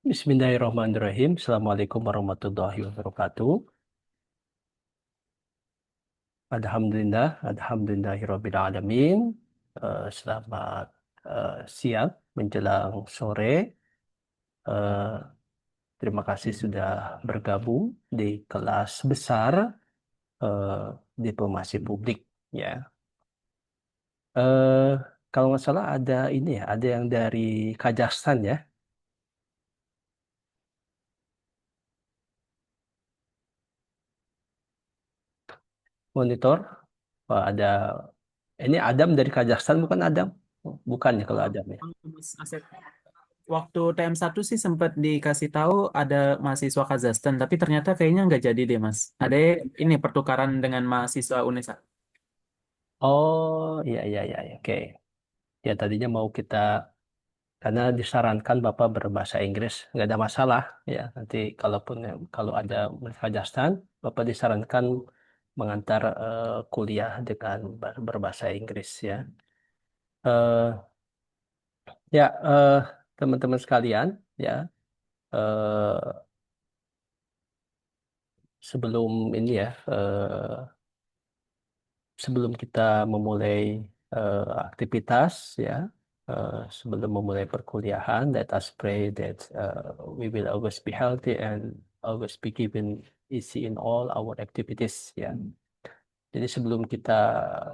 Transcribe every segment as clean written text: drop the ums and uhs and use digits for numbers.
Bismillahirrahmanirrahim. Assalamualaikum warahmatullahi wabarakatuh. Alhamdulillah, alhamdulillahirabbil alamin. Selamat siang menjelang sore. Eh, Terima kasih sudah bergabung di kelas besar eh, diplomasi publik ya. Eh, Kalau nggak salah ada ini ya, ada yang dari Kazakhstan ya, monitor. Wah, ada ini Adam dari Kazakhstan bukan Adam? Bukan ya kalau Adam ya. Mas Asep, waktu TM1 sih sempat dikasih tahu ada mahasiswa Kazakhstan, tapi ternyata kayaknya nggak jadi deh, Mas. Ada ini pertukaran dengan mahasiswa UNESA. Oh, iya, iya, iya, iya. Oke. Ya, tadinya mau kita, karena disarankan Bapak berbahasa Inggris, nggak ada masalah. Ya, nanti kalau ada Kazakhstan, Bapak disarankan mengantar kuliah dengan berbahasa Inggris ya. Eh, ya, teman-teman sekalian, ya, eh, sebelum ini ya, sebelum kita memulai aktivitas ya, sebelum memulai perkuliahan, let us pray that we will always be healthy and always be given easy in all our activities ya. Jadi sebelum kita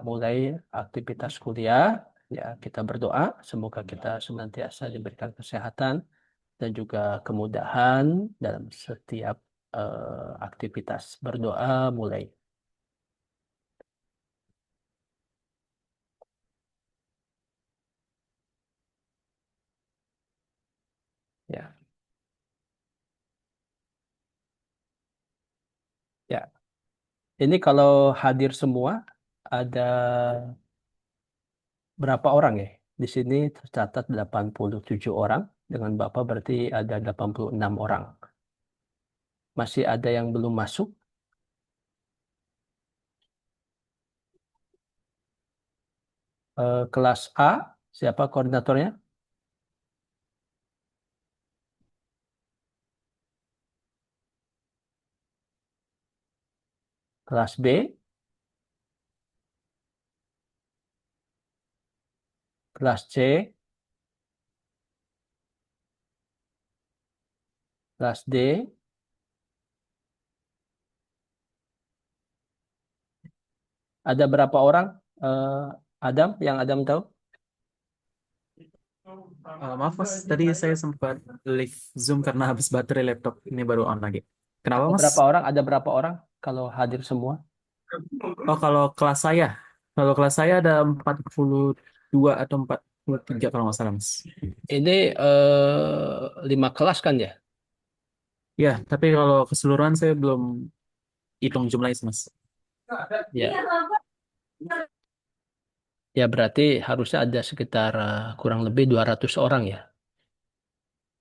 mulai aktivitas kuliah ya, kita berdoa semoga kita senantiasa diberikan kesehatan dan juga kemudahan dalam setiap aktivitas. Berdoa mulai ya. Ya, ini kalau hadir semua ada berapa orang ya? Di sini tercatat 87 orang. Dengan Bapak berarti ada 86 orang. Masih ada yang belum masuk. Kelas A, siapa koordinatornya? Kelas B, kelas C, kelas D. Ada berapa orang? Eh, Adam, yang Adam tahu? Maaf, Mas, tadi saya sempat leave Zoom karena habis baterai laptop. Ini baru on lagi. Kenapa, Ada Mas? berapa orang? Ada berapa orang kalau hadir semua? Oh, kalau kelas saya ada 42 atau 43 kalau nggak salah, Mas. Ini 5 kelas kan ya? Ya, tapi kalau keseluruhan saya belum hitung jumlahnya, Mas. Ya, ya berarti harusnya ada sekitar kurang lebih 200 orang ya.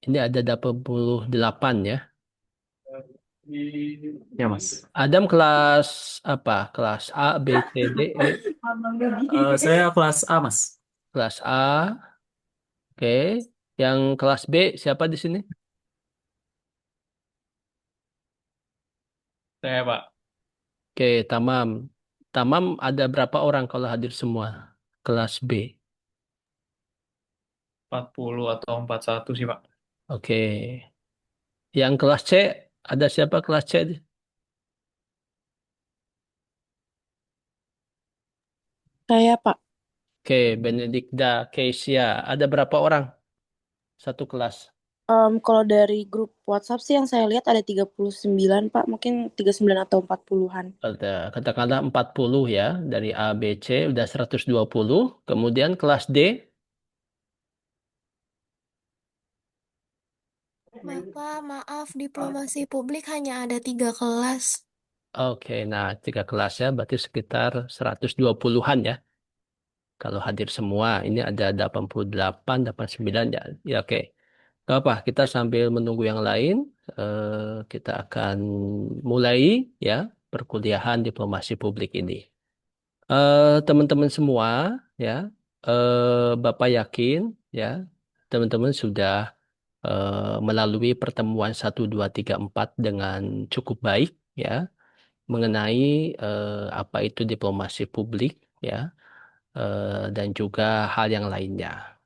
Ini ada 88 ya. Ya, Mas. Adam kelas apa? Kelas A, B, C, D, E. Saya kelas A, Mas. Kelas A, oke. Yang kelas B siapa di sini? Saya, Pak. Oke, Tamam. Tamam ada berapa orang kalau hadir semua? Kelas B. 40 atau 41 sih, Pak. Oke. Yang kelas C ada siapa kelas C? Saya, Pak. Oke, Benedikta, Keisha. Ada berapa orang satu kelas? Kalau dari grup WhatsApp sih yang saya lihat ada 39 Pak. Mungkin 39 atau 40-an. Ada katakanlah 40 ya. Dari A, B, C udah 120. Kemudian kelas D. Bapak, maaf, diplomasi publik hanya ada 3 kelas. Oke, nah 3 kelas ya, berarti sekitar 120-an ya. Kalau hadir semua, ini ada 88, 89 ya. Ya oke. Gak apa, kita sambil menunggu yang lain, kita akan mulai ya perkuliahan diplomasi publik ini. Teman-teman semua ya, Bapak yakin ya, teman-teman sudah melalui pertemuan 1, 2, 3, 4 dengan cukup baik ya mengenai apa itu diplomasi publik ya dan juga hal yang lainnya.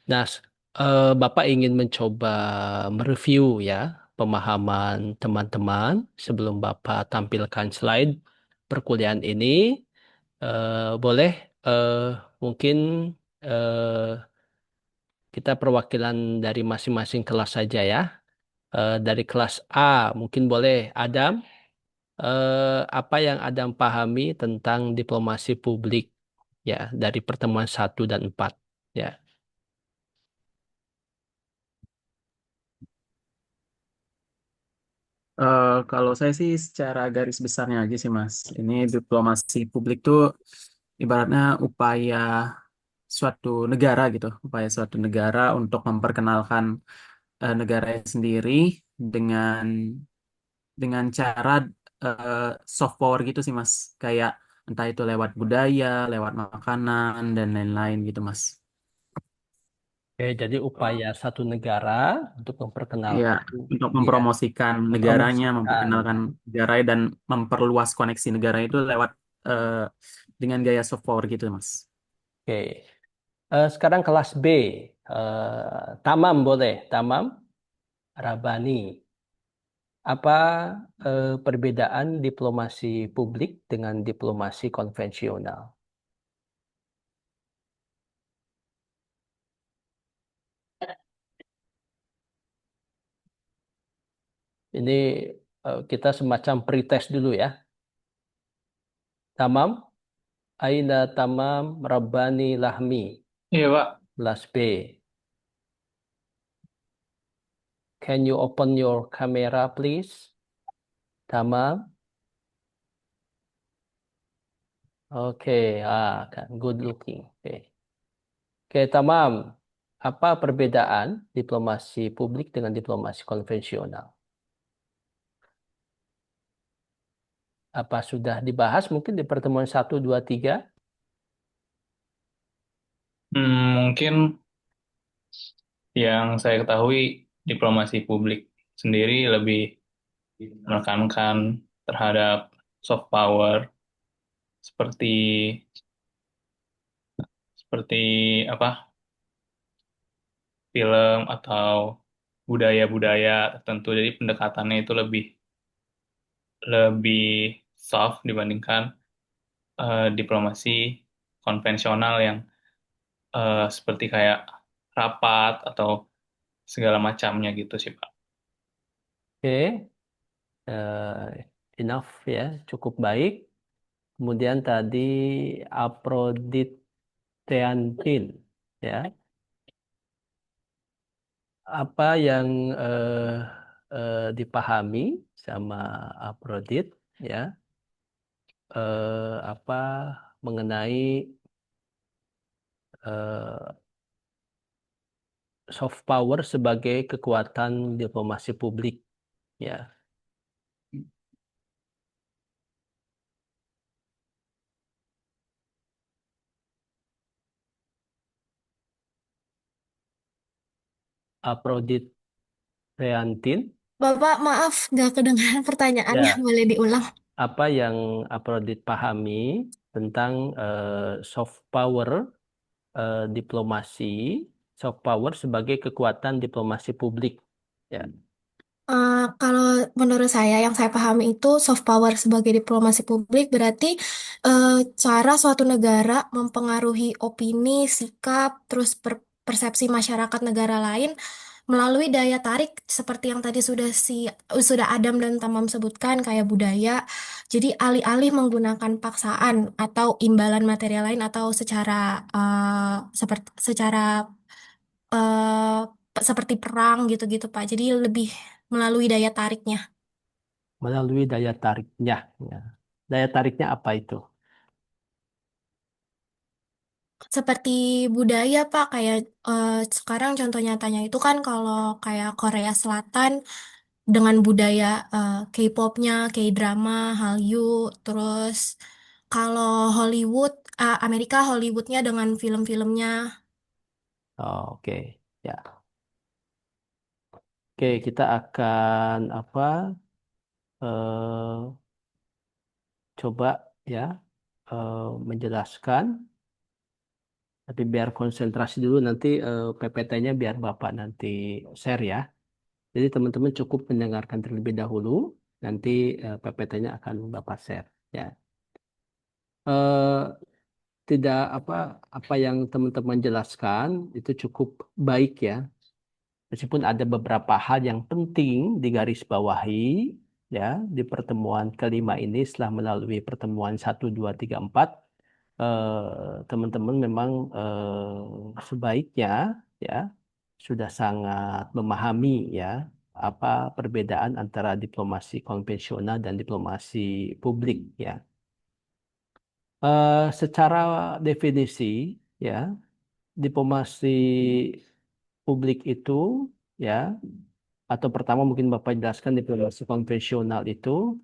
Nah, Bapak ingin mencoba mereview ya pemahaman teman-teman sebelum Bapak tampilkan slide perkuliahan ini. Boleh eh, mungkin eh, kita perwakilan dari masing-masing kelas saja ya. Dari kelas A mungkin boleh Adam. Apa yang Adam pahami tentang diplomasi publik ya dari pertemuan 1 dan 4 ya. Kalau saya sih secara garis besarnya aja sih Mas. Ini diplomasi publik tuh ibaratnya upaya suatu negara gitu, upaya suatu negara untuk memperkenalkan negaranya sendiri dengan cara eh, soft power gitu sih Mas. Kayak entah itu lewat budaya, lewat makanan dan lain-lain gitu Mas. Oke, jadi upaya satu negara untuk Iya, memperkenalkan untuk ya, mempromosikan negaranya, mempromosikan. memperkenalkan negara dan memperluas koneksi negara itu lewat eh, dengan gaya soft power gitu Mas. Oke, sekarang kelas B. Tamam boleh, Tamam, Rabani. Apa perbedaan diplomasi publik dengan diplomasi konvensional? Ini kita semacam pretest dulu ya. Tamam, Aina Tamam, Rabbani Lahmi, Iya, Pak. kelas B. Can you open your camera, please? Tamam. Oke, kan good looking. Oke, Oke, Tamam. Apa perbedaan diplomasi publik dengan diplomasi konvensional? Apa sudah dibahas mungkin di pertemuan 1, 2, 3? Mungkin yang saya ketahui diplomasi publik sendiri lebih menekankan terhadap soft power seperti seperti apa film atau budaya-budaya tertentu. Jadi pendekatannya itu lebih lebih soft dibandingkan diplomasi konvensional yang seperti kayak rapat atau segala macamnya gitu sih, Pak. Oke, enough ya, cukup baik. Kemudian tadi Aphroditeantin ya. Apa yang dipahami sama Aphrodite ya? Apa mengenai eh, soft power sebagai kekuatan diplomasi publik ya. Aphrodite Reantin Bapak, maaf, nggak kedengaran pertanyaannya. ya, Boleh diulang? apa yang Aphrodite pahami tentang soft power diplomasi, soft power sebagai kekuatan diplomasi publik ya. Kalau menurut saya, yang saya pahami itu soft power sebagai diplomasi publik berarti eh, cara suatu negara mempengaruhi opini, sikap, terus persepsi masyarakat negara lain melalui daya tarik seperti yang tadi sudah Adam dan Tamam sebutkan kayak budaya. Jadi alih-alih menggunakan paksaan atau imbalan material lain atau secara seperti perang gitu-gitu Pak. Jadi lebih melalui daya tariknya. Melalui daya tariknya ya. Daya tariknya apa itu? Seperti budaya Pak, kayak sekarang contoh nyatanya itu kan kalau kayak Korea Selatan dengan budaya K-popnya, K-drama, Hallyu, terus kalau Hollywood, Amerika Hollywoodnya dengan film-filmnya. Oh, oke ya. Oke, kita akan eh, coba ya menjelaskan, tapi biar konsentrasi dulu nanti PPT-nya biar Bapak nanti share ya. Jadi teman-teman cukup mendengarkan terlebih dahulu, nanti PPT-nya akan Bapak share ya. Eh, Tidak apa yang teman-teman jelaskan itu cukup baik ya. Meskipun ada beberapa hal yang penting digarisbawahi ya di pertemuan kelima ini setelah melalui pertemuan 1, 2, 3, 4, teman-teman memang sebaiknya ya sudah sangat memahami ya apa perbedaan antara diplomasi konvensional dan diplomasi publik ya. Secara definisi ya diplomasi publik itu ya, atau pertama mungkin Bapak jelaskan diplomasi konvensional itu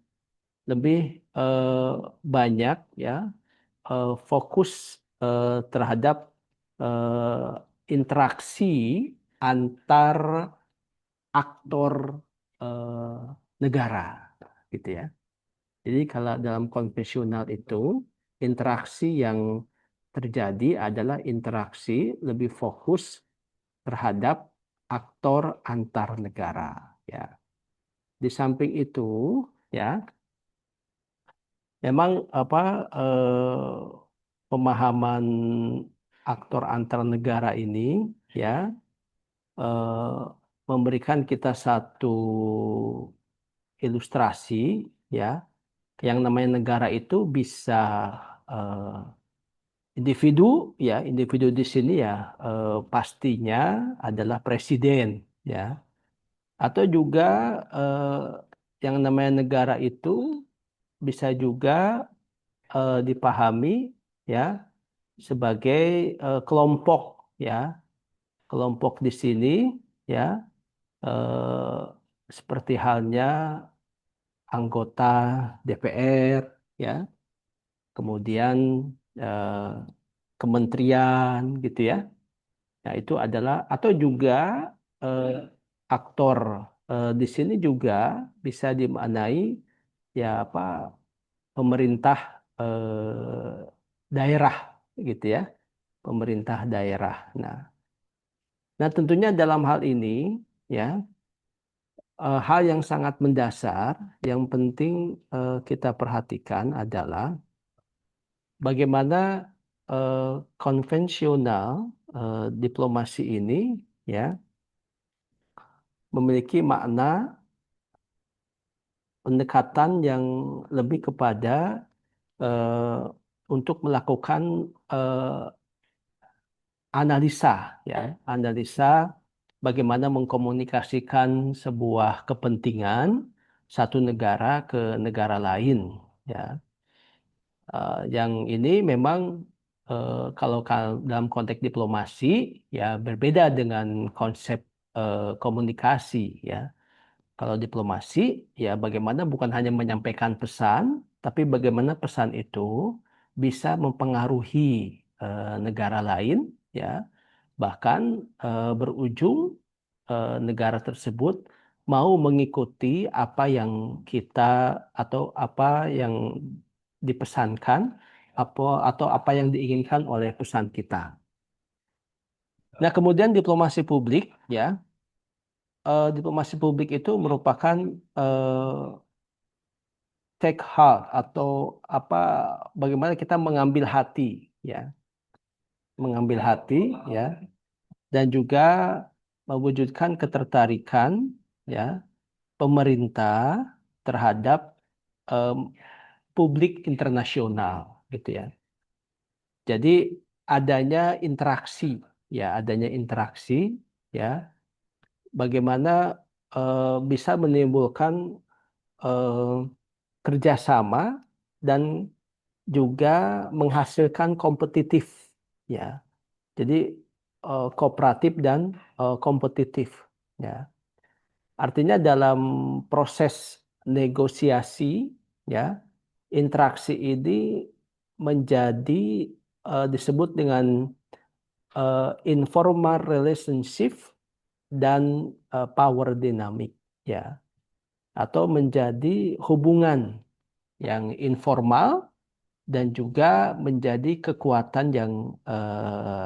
lebih eh, banyak ya fokus terhadap interaksi antar aktor eh, negara gitu ya. Jadi kalau dalam konvensional itu interaksi yang terjadi adalah interaksi lebih fokus terhadap aktor antar negara ya. Di samping itu ya memang pemahaman aktor antar negara ini ya eh, memberikan kita satu ilustrasi ya yang namanya negara itu bisa eh, individu ya individu di sini ya pastinya adalah presiden ya atau juga eh, yang namanya negara itu bisa juga dipahami ya sebagai kelompok ya kelompok di sini ya eh, seperti halnya anggota DPR ya kemudian eh, kementerian gitu ya. Nah, itu adalah atau juga eh, aktor di sini juga bisa dimaknai ya pemerintah daerah gitu ya, pemerintah daerah. Nah, tentunya dalam hal ini ya hal yang sangat mendasar yang penting kita perhatikan adalah bagaimana konvensional diplomasi ini ya memiliki makna pendekatan yang lebih kepada eh, untuk melakukan eh, analisa ya, analisa bagaimana mengkomunikasikan sebuah kepentingan satu negara ke negara lain ya. Yang ini memang dalam konteks diplomasi ya berbeda dengan konsep komunikasi ya. Kalau diplomasi, ya bagaimana bukan hanya menyampaikan pesan, tapi bagaimana pesan itu bisa mempengaruhi negara lain, ya, bahkan berujung negara tersebut mau mengikuti apa yang kita atau apa yang dipesankan, atau apa yang diinginkan oleh pesan kita. Nah, kemudian diplomasi publik itu merupakan take heart atau bagaimana kita mengambil hati ya mengambil hati ya dan juga mewujudkan ketertarikan ya pemerintah terhadap em, publik internasional gitu ya jadi adanya interaksi ya bagaimana bisa menimbulkan eh, kerjasama dan juga menghasilkan kompetitif ya. Jadi kooperatif dan kompetitif ya. Artinya dalam proses negosiasi ya, interaksi ini menjadi disebut dengan informal relationship dan power dinamik, ya, atau menjadi hubungan yang informal dan juga menjadi kekuatan yang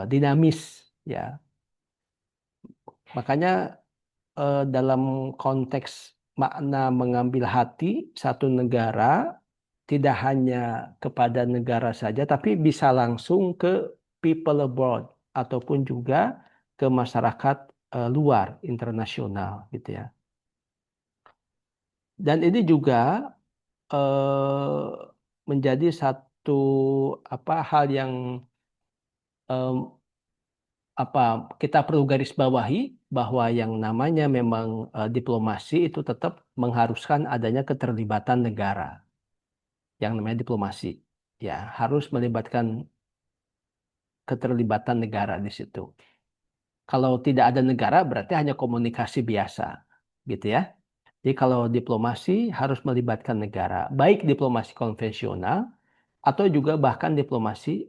dinamis, ya. Makanya dalam konteks makna mengambil hati satu negara tidak hanya kepada negara saja, tapi bisa langsung ke people abroad ataupun juga ke masyarakat luar internasional, gitu ya. Dan ini juga menjadi satu hal yang kita perlu garis bawahi, bahwa yang namanya memang diplomasi itu tetap mengharuskan adanya keterlibatan negara. Yang namanya diplomasi, ya, harus melibatkan keterlibatan negara di situ. Kalau tidak ada negara berarti hanya komunikasi biasa, gitu ya. Jadi kalau diplomasi harus melibatkan negara, baik diplomasi konvensional atau juga bahkan diplomasi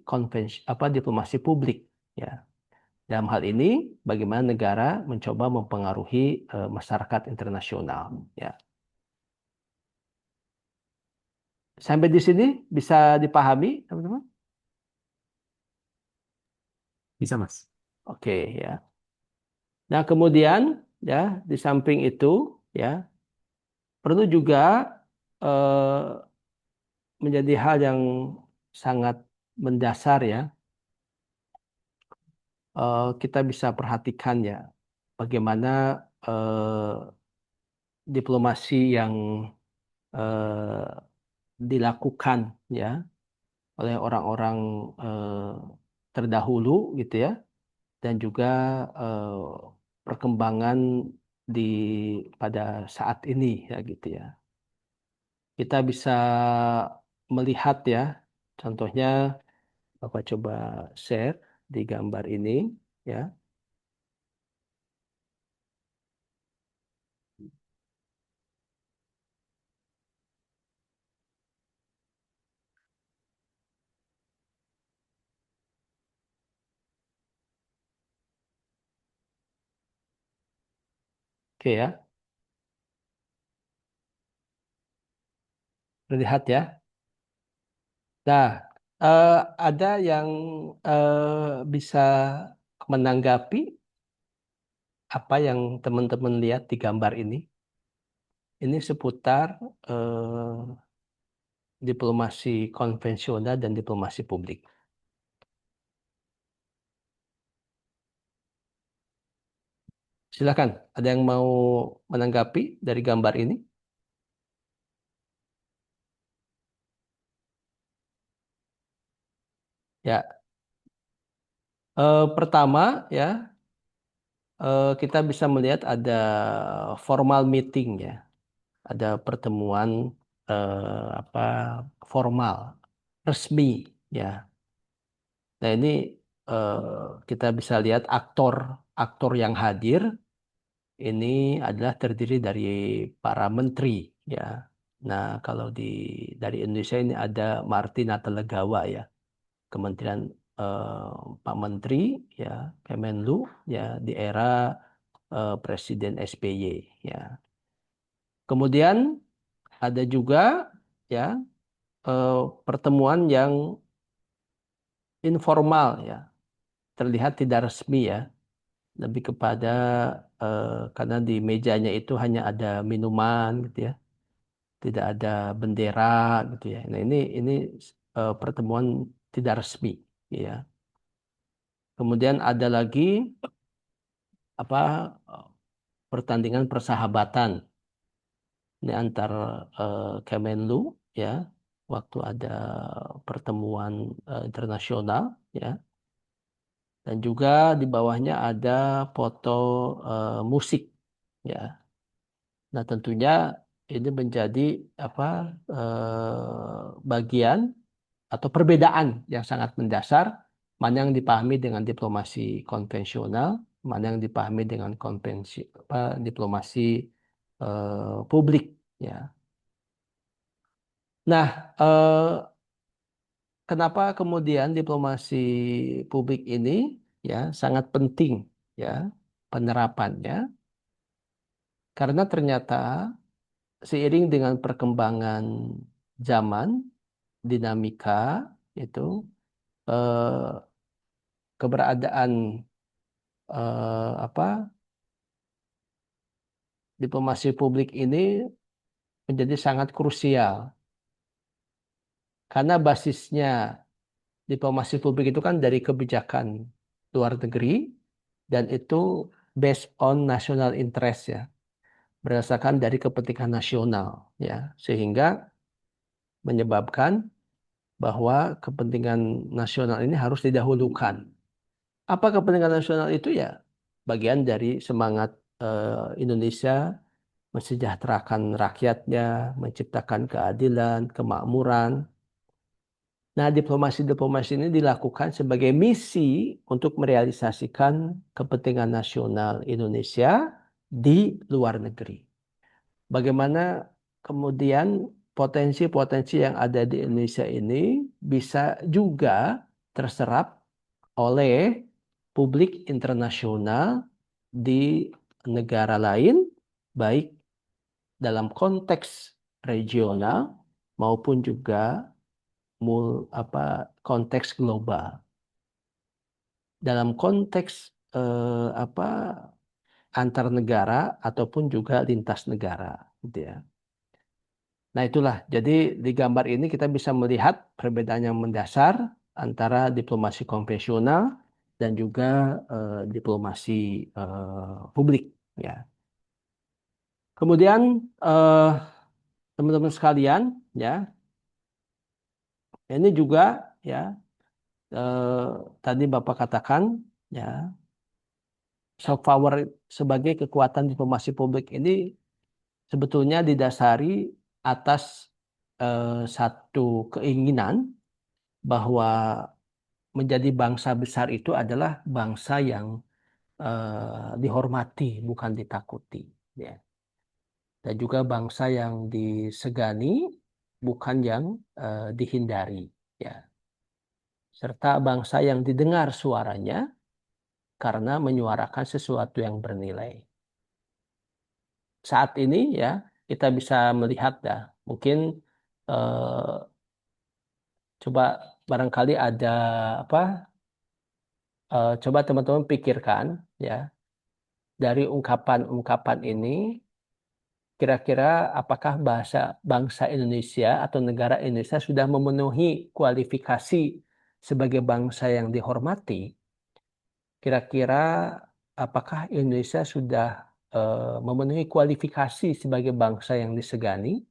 publik, ya. Dalam hal ini, bagaimana negara mencoba mempengaruhi masyarakat internasional, ya. Sampai di sini bisa dipahami, teman-teman? Bisa, Mas. Oke, ya. Nah, kemudian, ya, di samping itu, ya, perlu juga menjadi hal yang sangat mendasar, ya. Kita bisa perhatikan, ya, bagaimana diplomasi yang dilakukan, ya, oleh orang-orang terdahulu, gitu ya, dan juga perkembangan di pada saat ini, ya, gitu ya. Kita bisa melihat, ya, contohnya Bapak coba share di gambar ini, ya. Oke, ya, terlihat, ya. Nah, eh, ada yang bisa menanggapi apa yang teman-teman lihat di gambar ini. Ini seputar diplomasi konvensional dan diplomasi publik. Silakan, ada yang mau menanggapi dari gambar ini? Ya, pertama, ya, kita bisa melihat ada formal meeting, ya, ada pertemuan apa formal, resmi, ya. Nah, ini kita bisa lihat aktor yang hadir ini adalah terdiri dari para menteri, ya. Nah, kalau dari Indonesia ini ada Martin Natalegawa, ya, Kementerian Pak Menteri, ya, Kemenlu, ya, di era Presiden SBY, ya. Kemudian ada juga, ya, eh, pertemuan yang informal, ya, terlihat tidak resmi, ya, lebih kepada karena di mejanya itu hanya ada minuman, gitu ya, tidak ada bendera, gitu ya. Nah, ini pertemuan tidak resmi, ya. Kemudian ada lagi apa pertandingan persahabatan ini antar Kemenlu, ya, waktu ada pertemuan internasional, ya. Dan juga di bawahnya ada foto musik, ya. Nah, tentunya ini menjadi apa bagian atau perbedaan yang sangat mendasar, mana yang dipahami dengan diplomasi konvensional, mana yang dipahami dengan diplomasi publik, ya. Nah, kenapa kemudian diplomasi publik ini, ya, sangat penting, ya, penerapannya? Karena ternyata seiring dengan perkembangan zaman, dinamika itu eh, keberadaan apa diplomasi publik ini menjadi sangat krusial karena basisnya diplomasi publik itu kan dari kebijakan luar negeri dan itu based on national interest ya, berdasarkan dari kepentingan nasional ya, sehingga menyebabkan bahwa kepentingan nasional ini harus didahulukan. Apa kepentingan nasional itu ya? Bagian dari semangat Indonesia mensejahterakan rakyatnya, menciptakan keadilan, kemakmuran. Nah, diplomasi-diplomasi ini dilakukan sebagai misi untuk merealisasikan kepentingan nasional Indonesia di luar negeri. Bagaimana kemudian potensi-potensi yang ada di Indonesia ini bisa juga terserap oleh publik internasional di negara lain, baik dalam konteks regional maupun juga konteks global. Dalam konteks antar negara ataupun juga lintas negara, gitu ya. Nah, itulah. Jadi di gambar ini kita bisa melihat perbedaan yang mendasar antara diplomasi konvensional dan juga diplomasi publik, ya. Kemudian teman-teman sekalian, ya, ini juga ya tadi Bapak katakan ya soft power sebagai kekuatan diplomasi publik ini sebetulnya didasari atas satu keinginan bahwa menjadi bangsa besar itu adalah bangsa yang dihormati bukan ditakuti, ya. Dan juga bangsa yang disegani bukan yang dihindari, ya. Serta bangsa yang didengar suaranya karena menyuarakan sesuatu yang bernilai. Saat ini ya kita bisa melihat dah, mungkin coba barangkali ada apa? Coba teman-teman pikirkan ya dari ungkapan-ungkapan ini, kira-kira apakah bangsa Indonesia atau negara Indonesia sudah memenuhi kualifikasi sebagai bangsa yang dihormati? Kira-kira apakah Indonesia sudah memenuhi kualifikasi sebagai bangsa yang disegani?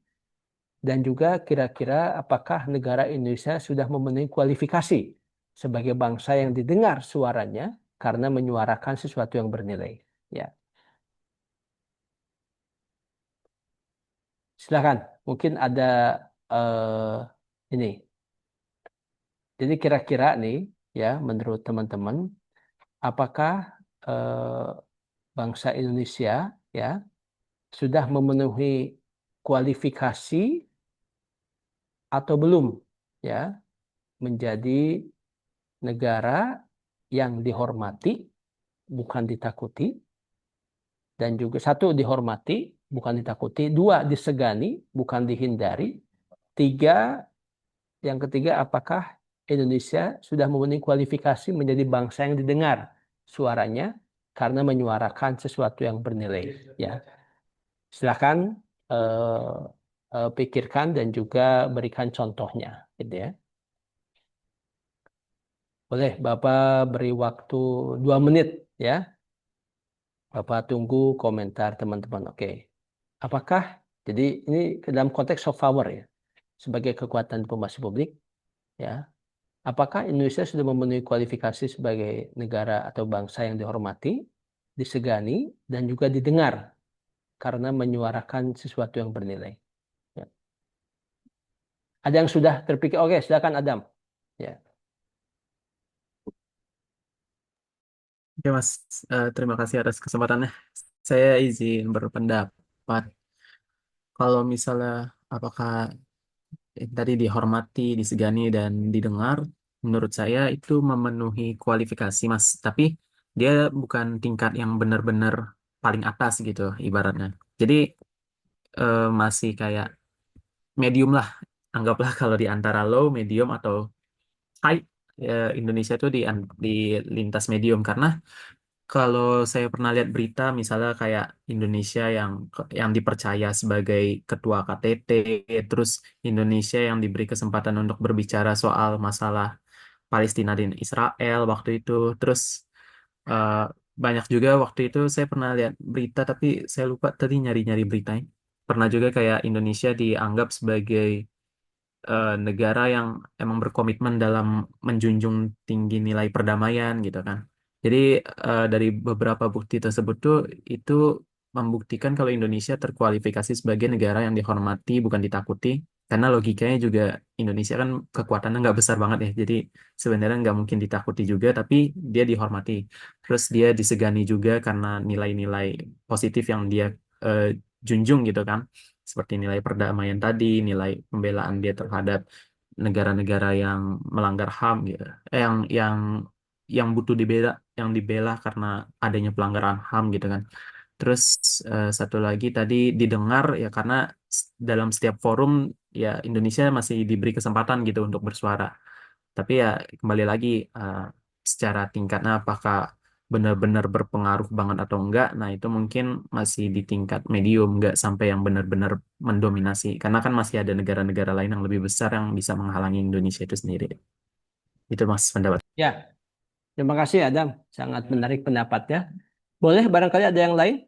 Dan juga kira-kira apakah negara Indonesia sudah memenuhi kualifikasi sebagai bangsa yang didengar suaranya karena menyuarakan sesuatu yang bernilai? Ya, silakan. Mungkin ada ini. Jadi kira-kira nih, ya, menurut teman-teman, apakah bangsa Indonesia, ya, sudah memenuhi kualifikasi atau belum, ya, menjadi negara yang dihormati bukan ditakuti, dan juga satu dihormati bukan ditakuti, dua disegani bukan dihindari, tiga, yang ketiga, apakah Indonesia sudah memenuhi kualifikasi menjadi bangsa yang didengar suaranya karena menyuarakan sesuatu yang bernilai, ya. Silakan pikirkan dan juga berikan contohnya, gitu ya. Boleh Bapak beri waktu 2 menit, ya. Bapak tunggu komentar teman-teman. Oke. Apakah, jadi ini dalam konteks soft power ya, sebagai kekuatan diplomasi publik, ya. Apakah Indonesia sudah memenuhi kualifikasi sebagai negara atau bangsa yang dihormati, disegani, dan juga didengar karena menyuarakan sesuatu yang bernilai? Ya. Ada yang sudah terpikir? Oke, silakan Adam. Ya. Oke Mas, terima kasih atas kesempatannya. Saya izin berpendapat. Kalau misalnya apakah tadi dihormati, disegani, dan didengar, menurut saya itu memenuhi kualifikasi Mas. Tapi dia bukan tingkat yang benar-benar paling atas gitu ibaratnya. Jadi masih kayak medium lah. Anggaplah kalau di antara low, medium atau high, Indonesia tuh di lintas medium karena kalau saya pernah lihat berita misalnya kayak Indonesia yang dipercaya sebagai ketua KTT, terus Indonesia yang diberi kesempatan untuk berbicara soal masalah Palestina dan Israel waktu itu, terus eh, banyak juga waktu itu saya pernah lihat berita tapi saya lupa tadi nyari-nyari beritanya. Pernah juga kayak Indonesia dianggap sebagai negara yang emang berkomitmen dalam menjunjung tinggi nilai perdamaian gitu kan. Jadi dari beberapa bukti tersebut tuh itu membuktikan kalau Indonesia terkualifikasi sebagai negara yang dihormati bukan ditakuti. Karena logikanya juga Indonesia kan kekuatannya nggak besar banget ya. Jadi sebenarnya nggak mungkin ditakuti juga, tapi dia dihormati. Terus dia disegani juga karena nilai-nilai positif yang dia eh, junjung gitu kan seperti nilai perdamaian tadi, nilai pembelaan dia terhadap negara-negara yang melanggar HAM gitu. Yang butuh dibela karena adanya pelanggaran HAM gitu kan. Terus satu lagi tadi didengar ya karena dalam setiap forum ya Indonesia masih diberi kesempatan gitu untuk bersuara. Tapi ya kembali lagi eh, secara tingkatnya apakah benar-benar berpengaruh banget atau enggak, nah itu mungkin masih di tingkat medium, enggak sampai yang benar-benar mendominasi. Karena kan masih ada negara-negara lain yang lebih besar yang bisa menghalangi Indonesia itu sendiri. Itu mas pendapat. Ya, terima kasih Adam. Sangat menarik pendapatnya. Boleh barangkali ada yang lain?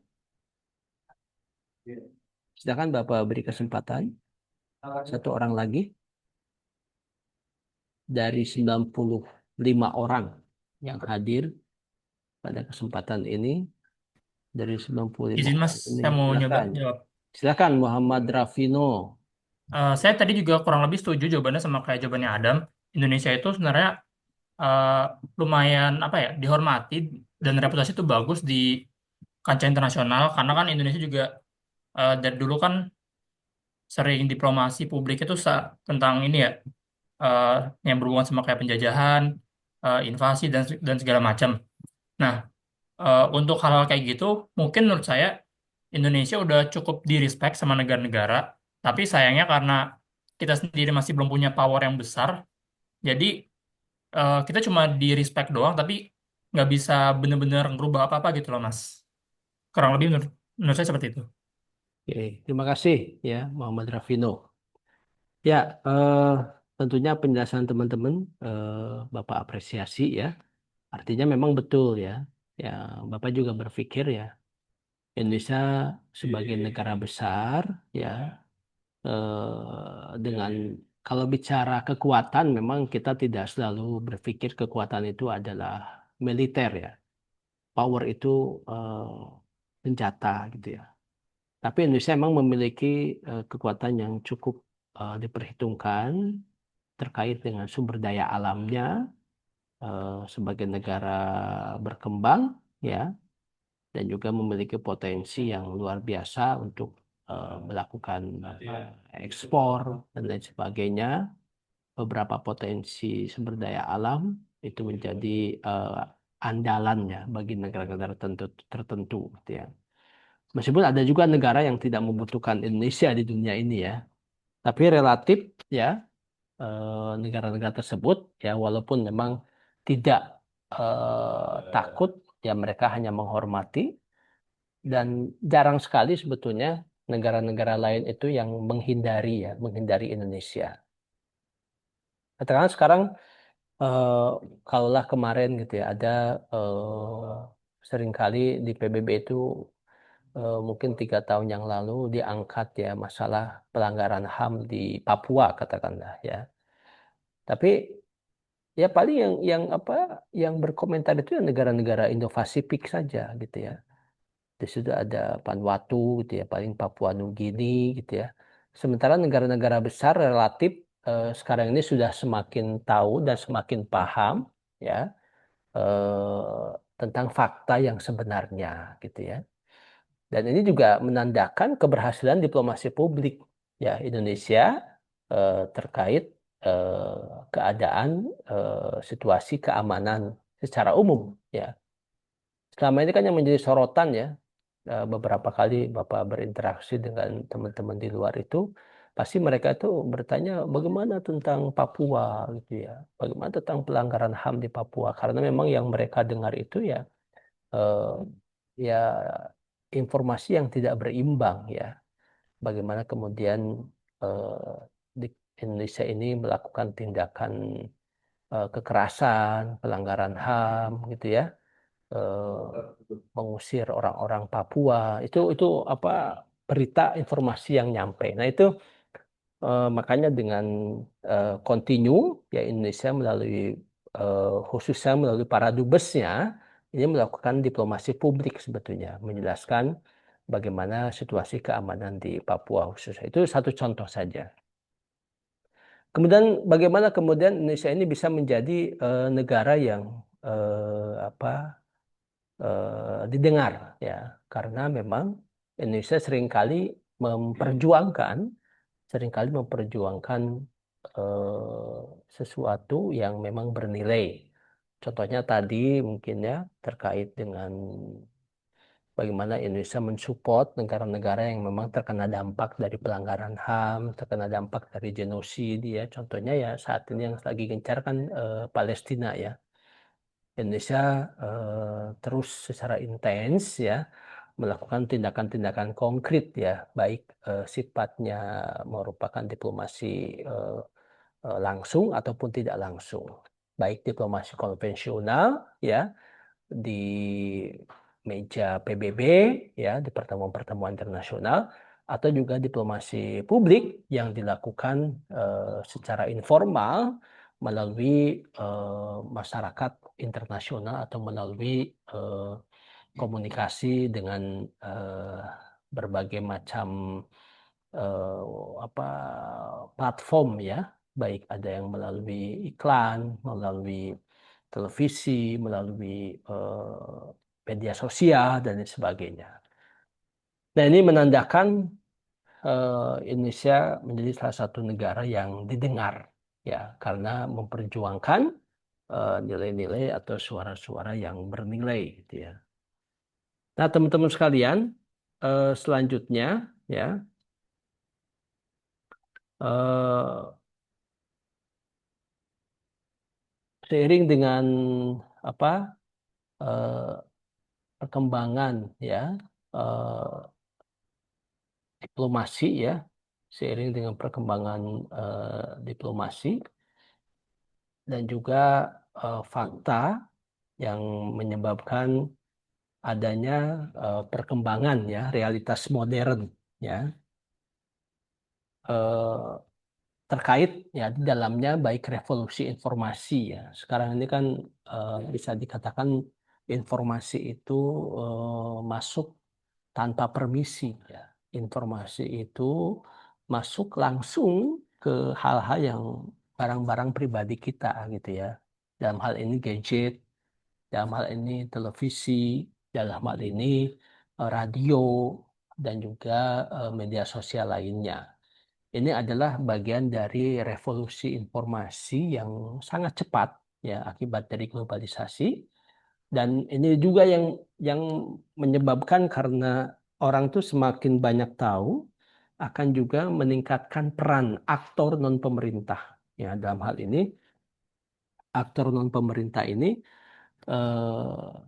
Silakan Bapak beri kesempatan. Satu orang lagi dari 95 orang yang hadir pada kesempatan ini. Dari 95 Izin Mas, orang ini. saya mau nyoba Silakan. jawab. Silakan Muhammad Rafino. Saya tadi juga kurang lebih setuju jawabannya sama kayak jawabannya Adam. Indonesia itu sebenarnya eh, lumayan apa ya dihormati dan reputasi itu bagus di kancah internasional karena kan Indonesia juga dari dulu kan sering diplomasi publik itu tentang ini ya eh, yang berhubungan sama kayak penjajahan, invasi dan segala macam. Nah, untuk hal-hal kayak gitu, mungkin menurut saya Indonesia udah cukup di-respect sama negara-negara, tapi sayangnya karena kita sendiri masih belum punya power yang besar, jadi kita cuma di-respect doang, tapi nggak bisa bener-bener ngerubah apa-apa gitu loh, Mas. Kurang lebih menurut saya seperti itu. Oke, terima kasih ya Muhammad Rafino. Ya, tentunya penjelasan teman-teman Bapak apresiasi ya. Artinya memang betul ya. Ya, Bapak juga berpikir ya Indonesia sebagai negara besar ya dengan kalau bicara kekuatan memang kita tidak selalu berpikir kekuatan itu adalah militer ya. Power itu senjata gitu ya. Tapi Indonesia memang memiliki kekuatan yang cukup diperhitungkan terkait dengan sumber daya alamnya sebagai negara berkembang ya dan juga memiliki potensi yang luar biasa untuk melakukan ekspor dan lain sebagainya. Beberapa potensi sumber daya alam itu menjadi andalannya bagi negara-negara tertentu gitu ya. Meskipun ada juga negara yang tidak membutuhkan Indonesia di dunia ini ya, tapi relatif ya negara-negara tersebut ya walaupun memang tidak takut ya mereka hanya menghormati dan jarang sekali sebetulnya negara-negara lain itu yang menghindari Indonesia. Katakan sekarang eh, kalaulah kemarin gitu ya ada seringkali di PBB itu mungkin 3 tahun yang lalu diangkat ya masalah pelanggaran HAM di Papua katakanlah ya. Tapi ya paling yang apa yang berkomentar itu ya negara-negara Indo-Pasifik saja gitu ya. Di situ ada Vanuatu gitu ya, paling Papua Nugini gitu ya. Sementara negara-negara besar relatif sekarang ini sudah semakin tahu dan semakin paham ya tentang fakta yang sebenarnya gitu ya. Dan ini juga menandakan keberhasilan diplomasi publik ya Indonesia terkait keadaan situasi keamanan secara umum ya. Selama ini kan yang menjadi sorotan ya beberapa kali Bapak berinteraksi dengan teman-teman di luar itu, pasti mereka itu bertanya bagaimana tentang Papua gitu ya, bagaimana tentang pelanggaran HAM di Papua, karena memang yang mereka dengar itu ya eh, ya informasi yang tidak berimbang ya, bagaimana kemudian eh, di Indonesia ini melakukan tindakan kekerasan, pelanggaran HAM gitu ya, mengusir orang-orang Papua. Itu apa berita informasi yang nyampe. Nah, itu makanya dengan continue ya Indonesia melalui khususnya melalui para dubesnya ini melakukan diplomasi publik sebetulnya, menjelaskan bagaimana situasi keamanan di Papua khususnya. Itu satu contoh saja. Kemudian bagaimana kemudian Indonesia ini bisa menjadi negara yang didengar ya, karena memang Indonesia seringkali memperjuangkan sesuatu yang memang bernilai. Contohnya tadi mungkin ya terkait dengan bagaimana Indonesia mensupport negara-negara yang memang terkena dampak dari pelanggaran HAM, terkena dampak dari genosida ya. Contohnya ya saat ini yang lagi gencar kan Palestina ya. Indonesia terus secara intens ya melakukan tindakan-tindakan konkret ya, baik sifatnya merupakan diplomasi langsung ataupun tidak langsung, baik diplomasi konvensional ya di meja PBB ya di pertemuan-pertemuan internasional, atau juga diplomasi publik yang dilakukan secara informal melalui masyarakat internasional atau melalui komunikasi dengan berbagai macam eh, apa platform ya, baik ada yang melalui iklan, melalui televisi, melalui media sosial dan lain sebagainya. Nah, ini menandakan Indonesia menjadi salah satu negara yang didengar ya karena memperjuangkan nilai-nilai atau suara-suara yang bernilai gitu ya. Nah, teman-teman sekalian, selanjutnya ya eh, seiring dengan apa eh, perkembangan ya eh, diplomasi ya, seiring dengan perkembangan diplomasi dan juga fakta yang menyebabkan adanya perkembangan ya realitas modern ya eh, terkait ya di dalamnya baik revolusi informasi ya. Sekarang ini kan bisa dikatakan informasi itu masuk tanpa permisi ya. Informasi itu masuk langsung ke hal-hal yang barang-barang pribadi kita gitu ya. Dalam hal ini gadget, dalam hal ini televisi, dalam hal ini radio dan juga media sosial lainnya. Ini adalah bagian dari revolusi informasi yang sangat cepat ya akibat dari globalisasi, dan ini juga yang menyebabkan karena orang tuh semakin banyak tahu akan juga meningkatkan peran aktor non pemerintah ya, dalam hal ini aktor non pemerintah ini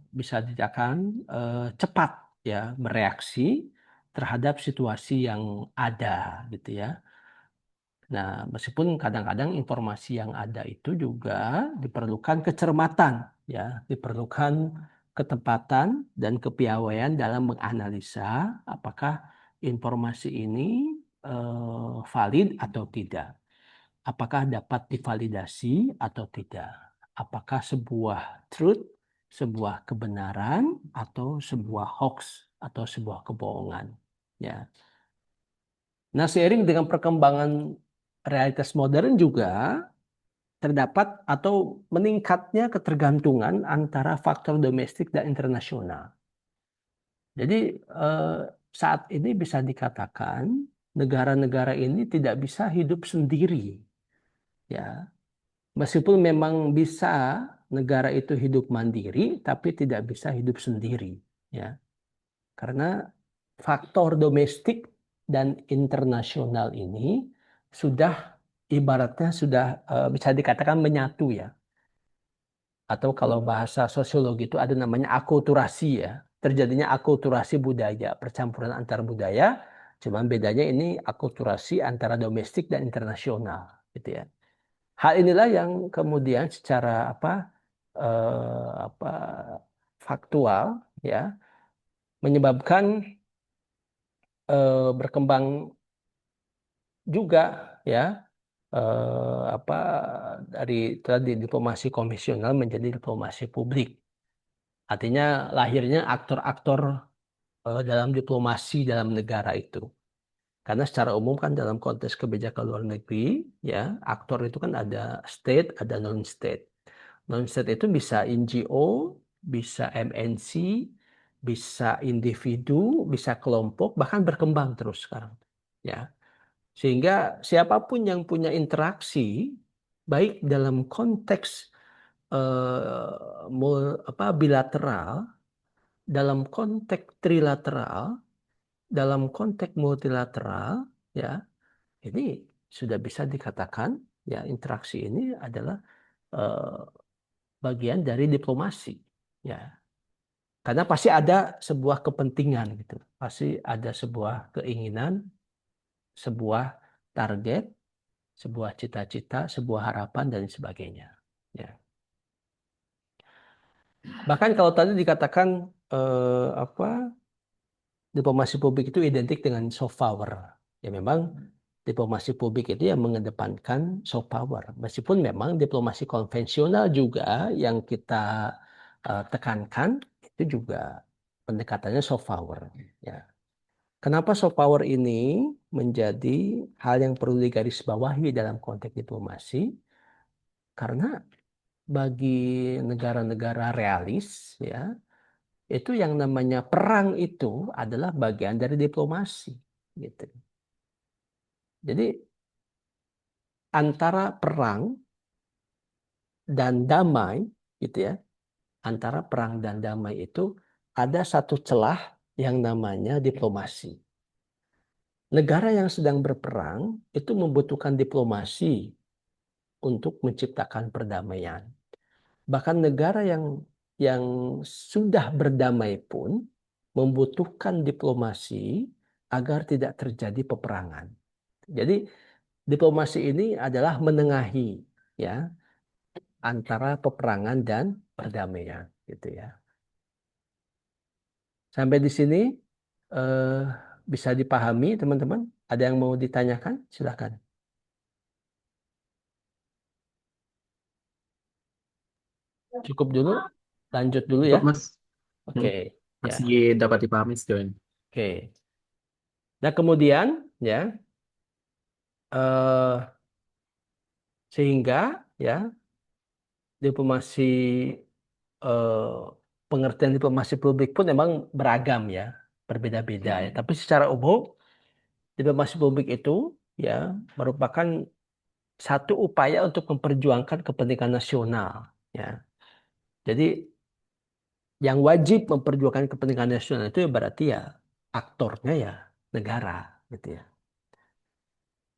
bisa dikatakan cepat ya bereaksi terhadap situasi yang ada gitu ya. Nah, meskipun kadang-kadang informasi yang ada itu juga diperlukan kecermatan, ya, diperlukan ketepatan dan kepiawaian dalam menganalisa apakah informasi ini valid atau tidak, apakah dapat divalidasi atau tidak, apakah sebuah truth, sebuah kebenaran atau sebuah hoax atau sebuah kebohongan, ya. Nah, seiring dengan perkembangan realitas modern juga terdapat atau meningkatnya ketergantungan antara faktor domestik dan internasional. Jadi saat ini bisa dikatakan negara-negara ini tidak bisa hidup sendiri, ya. Meskipun memang bisa negara itu hidup mandiri, tapi tidak bisa hidup sendiri, ya. Karena faktor domestik dan internasional ini sudah ibaratnya sudah bisa dikatakan menyatu ya. Atau kalau bahasa sosiologi itu ada namanya akulturasi ya. Terjadinya akulturasi budaya, percampuran antar budaya, cuman bedanya ini akulturasi antara domestik dan internasional gitu ya. Hal inilah yang kemudian secara apa faktual ya menyebabkan berkembang juga ya apa dari tadi diplomasi konvensional menjadi diplomasi publik. Artinya lahirnya aktor-aktor dalam diplomasi dalam negara itu. Karena secara umum kan dalam konteks kebijakan luar negeri, ya aktor itu kan ada state, ada non-state. Non-state itu bisa NGO, bisa MNC, bisa individu, bisa kelompok, bahkan berkembang terus sekarang. Ya, sehingga siapapun yang punya interaksi, baik dalam konteks bilateral, dalam konteks trilateral, dalam konteks multilateral, ya ini sudah bisa dikatakan ya interaksi ini adalah eh, bagian dari diplomasi, ya. Karena pasti ada sebuah kepentingan gitu, pasti ada sebuah keinginan, sebuah target, sebuah cita-cita, sebuah harapan dan sebagainya. Ya. Bahkan kalau tadi dikatakan apa diplomasi publik itu identik dengan soft power. Ya memang diplomasi publik itu yang mengedepankan soft power. Meskipun memang diplomasi konvensional juga yang kita tekankan itu juga pendekatannya soft power. Ya. Kenapa soft power ini menjadi hal yang perlu digarisbawahi dalam konteks diplomasi? Karena bagi negara-negara realis, ya itu yang namanya perang itu adalah bagian dari diplomasi gitu. Jadi antara perang dan damai gitu ya, antara perang dan damai itu ada satu celah yang namanya diplomasi. Negara yang sedang berperang itu membutuhkan diplomasi untuk menciptakan perdamaian. Bahkan negara yang sudah berdamai pun membutuhkan diplomasi agar tidak terjadi peperangan. Jadi diplomasi ini adalah menengahi ya antara peperangan dan perdamaian gitu ya. Sampai di sini eh, bisa dipahami teman-teman? Ada yang mau ditanyakan? Silakan. Cukup dulu. Lanjut dulu ya. Cukup, Mas. Oke. Ya. Masih dapat dipahami sejauh ini. Oke. Nah kemudian ya sehingga ya diplomasi eh, pengertian diplomasi publik pun memang beragam ya, berbeda-beda ya. Tapi secara umum diplomasi publik itu ya merupakan satu upaya untuk memperjuangkan kepentingan nasional ya. Jadi yang wajib memperjuangkan kepentingan nasional itu ya berarti ya aktornya ya negara gitu ya.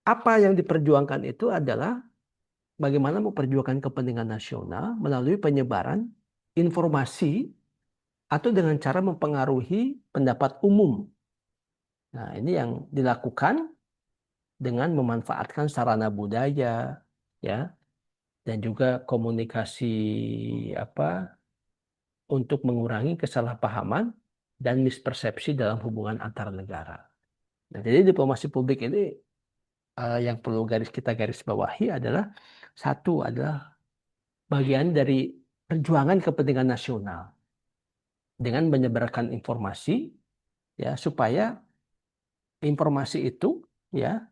Apa yang diperjuangkan itu adalah bagaimana memperjuangkan kepentingan nasional melalui penyebaran informasi atau dengan cara mempengaruhi pendapat umum. Nah, ini yang dilakukan dengan memanfaatkan sarana budaya, ya, dan juga komunikasi apa untuk mengurangi kesalahpahaman dan mispersepsi dalam hubungan antar negara. Nah, jadi diplomasi publik ini yang perlu kita garis bawahi adalah satu adalah bagian dari perjuangan kepentingan nasional dengan menyebarkan informasi ya supaya informasi itu ya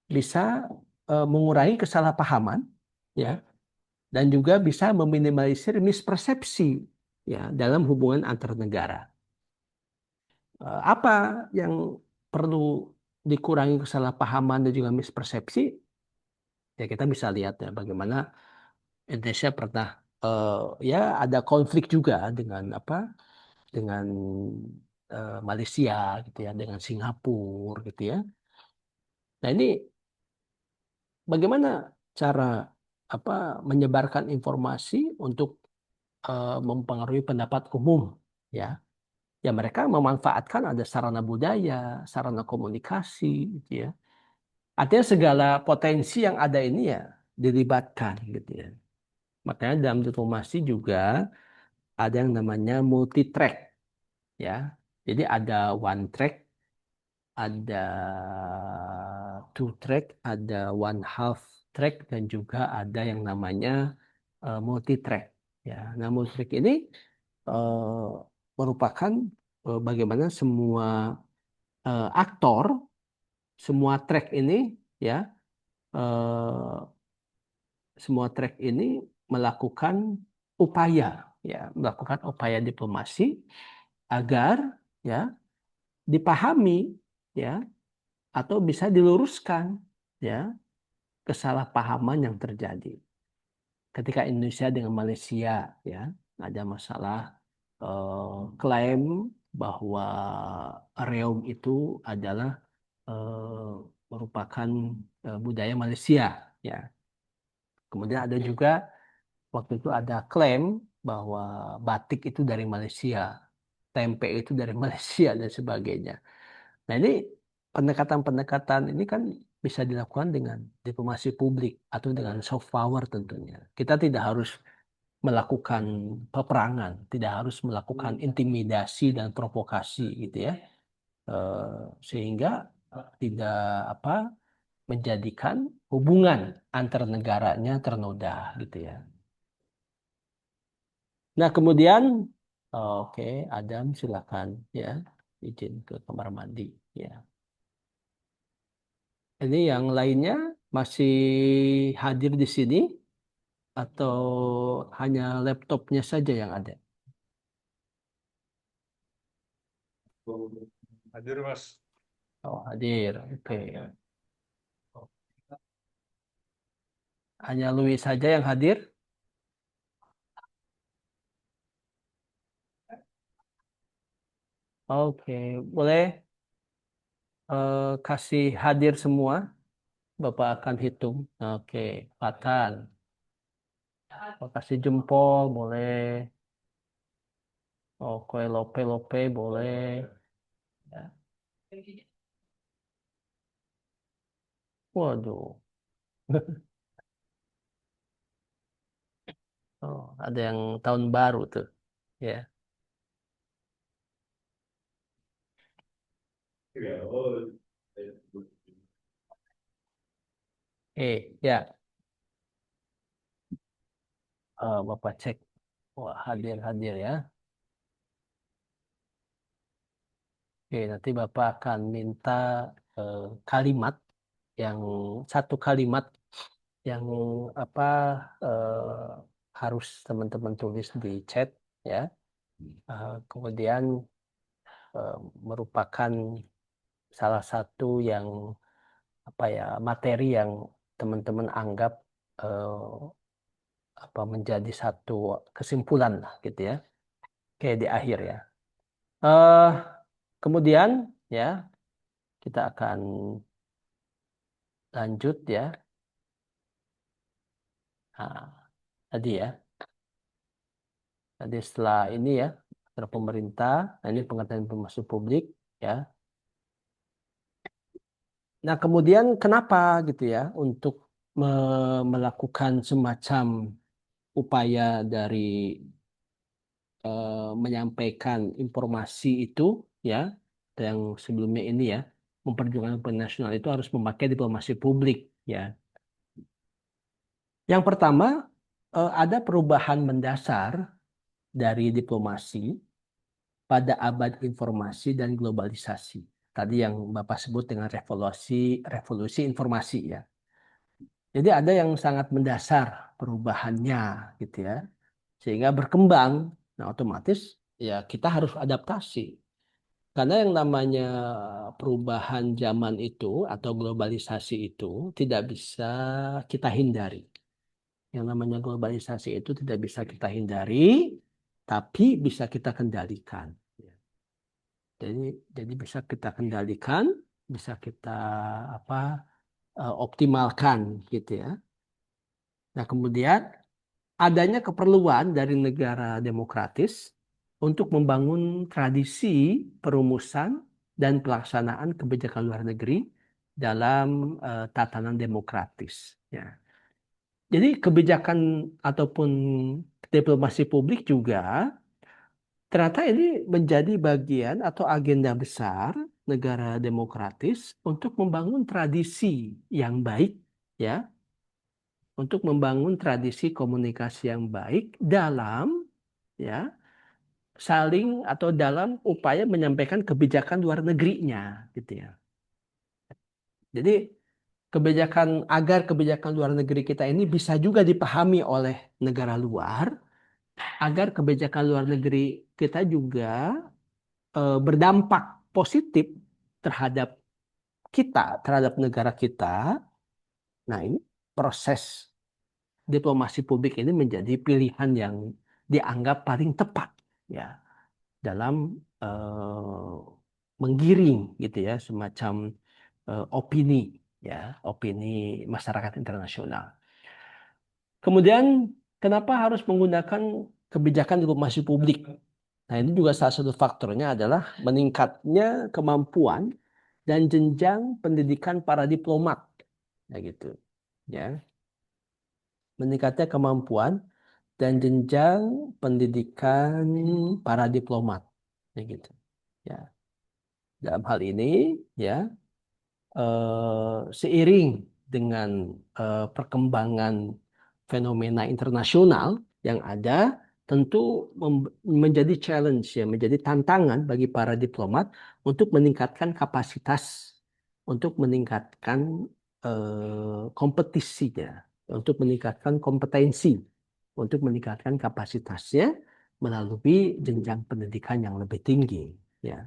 bisa mengurangi kesalahpahaman ya dan juga bisa meminimalisir mispersepsi ya dalam hubungan antar negara. Apa yang perlu dikurangi kesalahpahaman dan juga mispersepsi? Ya kita bisa lihat ya bagaimana Indonesia pernah ya ada konflik juga dengan dengan Malaysia gitu ya, dengan Singapura gitu ya. Nah, ini bagaimana cara menyebarkan informasi untuk mempengaruhi pendapat umum ya. Ya mereka memanfaatkan ada sarana budaya, sarana komunikasi gitu ya. Artinya segala potensi yang ada ini ya dilibatkan gitu ya. Makanya dalam diplomasi juga ada yang namanya multi track ya. Jadi ada one track, ada two track, ada one half track dan juga ada yang namanya multi track ya. Nah, multi track ini eh, merupakan bagaimana semua aktor, semua track ini ya, eh, semua track ini melakukan melakukan upaya diplomasi agar ya dipahami ya atau bisa diluruskan ya kesalahpahaman yang terjadi ketika Indonesia dengan Malaysia ya ada masalah klaim bahwa reog itu adalah merupakan budaya Malaysia ya. Kemudian ada juga waktu itu ada klaim bahwa batik itu dari Malaysia, tempe itu dari Malaysia dan sebagainya. Nah, ini pendekatan-pendekatan ini kan bisa dilakukan dengan diplomasi publik atau dengan soft power tentunya. Kita tidak harus melakukan peperangan, tidak harus melakukan intimidasi dan provokasi gitu ya. Sehingga tidak menjadikan hubungan antar negaranya ternoda gitu ya. Nah, kemudian oke, Adam silakan ya izin ke kamar mandi ya. Ini yang lainnya masih hadir di sini atau hanya laptopnya saja yang ada? Hadir, Mas. Oh, hadir. Oke. Hanya Louis saja yang hadir? Oke, boleh kasih hadir semua. Bapak akan hitung. Oke, Fatan. Bapak kasih jempol, boleh. Oke, lope-lope, boleh. Ya. Waduh. Oh, ada yang tahun baru tuh. Ya. Ya. Bapak cek. Wah, hadir-hadir ya. Oke, nanti Bapak akan minta kalimat yang satu kalimat yang harus teman-teman tulis di chat ya. Kemudian merupakan salah satu yang materi yang teman-teman anggap menjadi satu kesimpulan lah gitu ya. Kayak di akhir ya. eh Kemudian ya kita akan lanjut ya. Nah, tadi ya. Tadi setelah ini ya, setelah pemerintah, nah ini pengertian informasi publik ya. Nah, kemudian kenapa gitu ya untuk melakukan semacam upaya dari menyampaikan informasi itu ya, yang sebelumnya ini ya, memperjuangkan kepentingan nasional itu harus memakai diplomasi publik ya. Yang pertama, ada perubahan mendasar dari diplomasi pada abad informasi dan globalisasi. Tadi yang Bapak sebut dengan revolusi informasi ya. Jadi ada yang sangat mendasar perubahannya gitu ya. Sehingga berkembang. Nah, otomatis ya kita harus adaptasi. Karena yang namanya perubahan zaman itu atau globalisasi itu tidak bisa kita hindari. Yang namanya globalisasi itu tidak bisa kita hindari, tapi bisa kita kendalikan. Jadi bisa kita kendalikan, bisa kita optimalkan gitu ya. Nah, kemudian adanya keperluan dari negara demokratis untuk membangun tradisi perumusan dan pelaksanaan kebijakan luar negeri dalam tatanan demokratis. Ya. Jadi kebijakan ataupun diplomasi publik juga ternyata ini menjadi bagian atau agenda besar negara demokratis untuk membangun tradisi yang baik, ya, untuk membangun tradisi komunikasi yang baik dalam, ya, saling atau dalam upaya menyampaikan kebijakan luar negerinya, gitu ya. Jadi agar kebijakan luar negeri kita ini bisa juga dipahami oleh negara luar, agar kebijakan luar negeri kita juga berdampak positif terhadap kita, terhadap negara kita. Nah, ini proses diplomasi publik ini menjadi pilihan yang dianggap paling tepat, ya, dalam menggiring gitu ya semacam opini, ya, opini masyarakat internasional. Kemudian kenapa harus menggunakan kebijakan diplomasi publik? Nah, ini juga salah satu faktornya adalah meningkatnya kemampuan dan jenjang pendidikan para diplomat, ya gitu, ya, meningkatnya kemampuan dan jenjang pendidikan para diplomat, ya gitu, ya. Dalam hal ini, ya, seiring dengan perkembangan fenomena internasional yang ada, tentu menjadi challenge, ya, menjadi tantangan bagi para diplomat untuk meningkatkan kapasitas, untuk meningkatkan kompetisinya, untuk meningkatkan kompetensi, untuk meningkatkan kapasitasnya melalui jenjang pendidikan yang lebih tinggi, ya.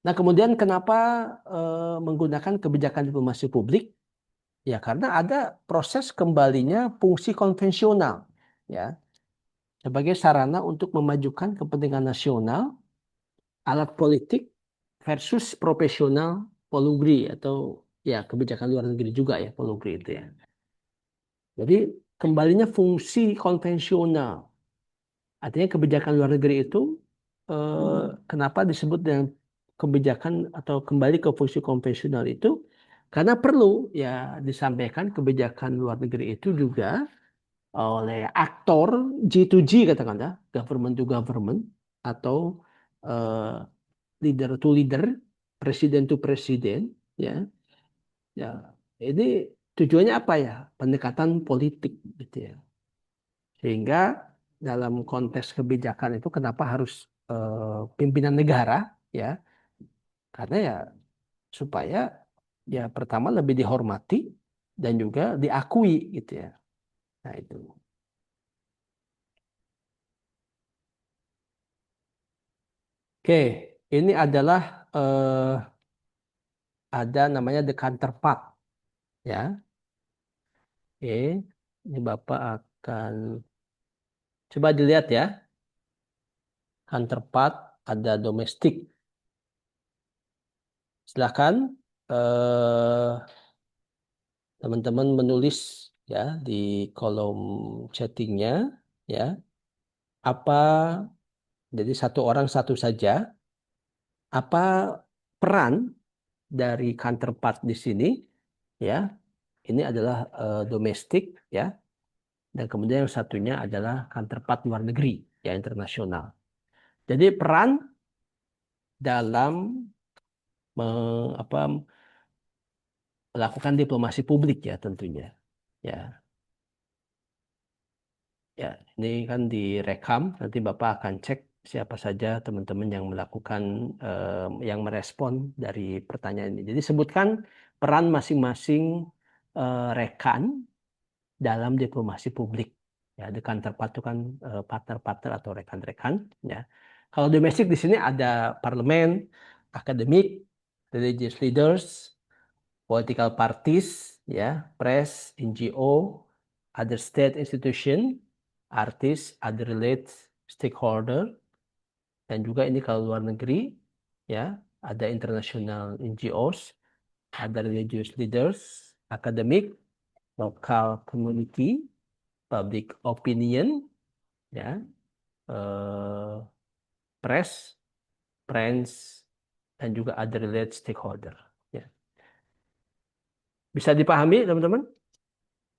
Nah, kemudian kenapa menggunakan kebijakan diplomasi publik? Ya, karena ada proses kembalinya fungsi konvensional, ya, sebagai sarana untuk memajukan kepentingan nasional, alat politik versus profesional polugri atau ya kebijakan luar negeri juga ya polugri itu ya. Jadi kembalinya fungsi konvensional. Artinya kebijakan luar negeri itu kenapa disebut dengan kebijakan atau kembali ke fungsi konvensional itu? Karena perlu ya disampaikan kebijakan luar negeri itu juga oleh aktor G2G katakanlah, government to government atau leader to leader, presiden to presiden, ya. Ya, ini tujuannya apa ya? Pendekatan politik gitu ya. Sehingga dalam konteks kebijakan itu kenapa harus pimpinan negara, ya, karena ya supaya ya pertama lebih dihormati dan juga diakui gitu ya. Nah itu. Oke, ini adalah ada namanya the counterpart, ya. Oke, ini Bapak akan coba dilihat ya. Counterpart ada domestik. Silakan teman-teman menulis ya di kolom chattingnya, ya, apa, jadi satu orang satu saja, apa peran dari counterpart di sini, ya. Ini adalah domestik, ya, dan kemudian yang satunya adalah counterpart luar negeri, ya, internasional. Jadi peran dalam melakukan diplomasi publik ya tentunya, ya. Ya, ini kan direkam, nanti Bapak akan cek siapa saja teman-teman yang melakukan, yang merespon dari pertanyaan ini. Jadi sebutkan peran masing-masing rekan dalam diplomasi publik. Ya, the counterpart itu kan partner-partner atau rekan-rekan. Ya. Kalau domestik di sini ada parlemen, akademik, religious leaders, political parties, ya, press, NGO, other state institution, artists, other related stakeholder, Dan juga ini kalau luar negeri, ya, ada international NGOs, ada religious leaders, academic, local community, public opinion, ya, eh, press, friends, dan juga other related stakeholder. Ya. Bisa dipahami, teman-teman?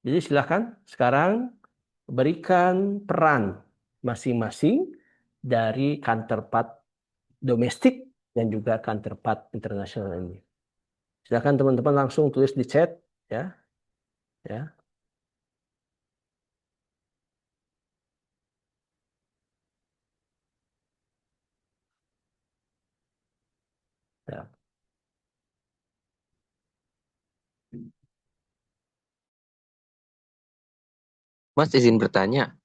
Jadi silakan sekarang berikan peran masing-masing dari counterpart domestik dan juga counterpart internasional ini. Silakan teman-teman langsung tulis di chat, ya, ya, ya. Mas izin bertanya.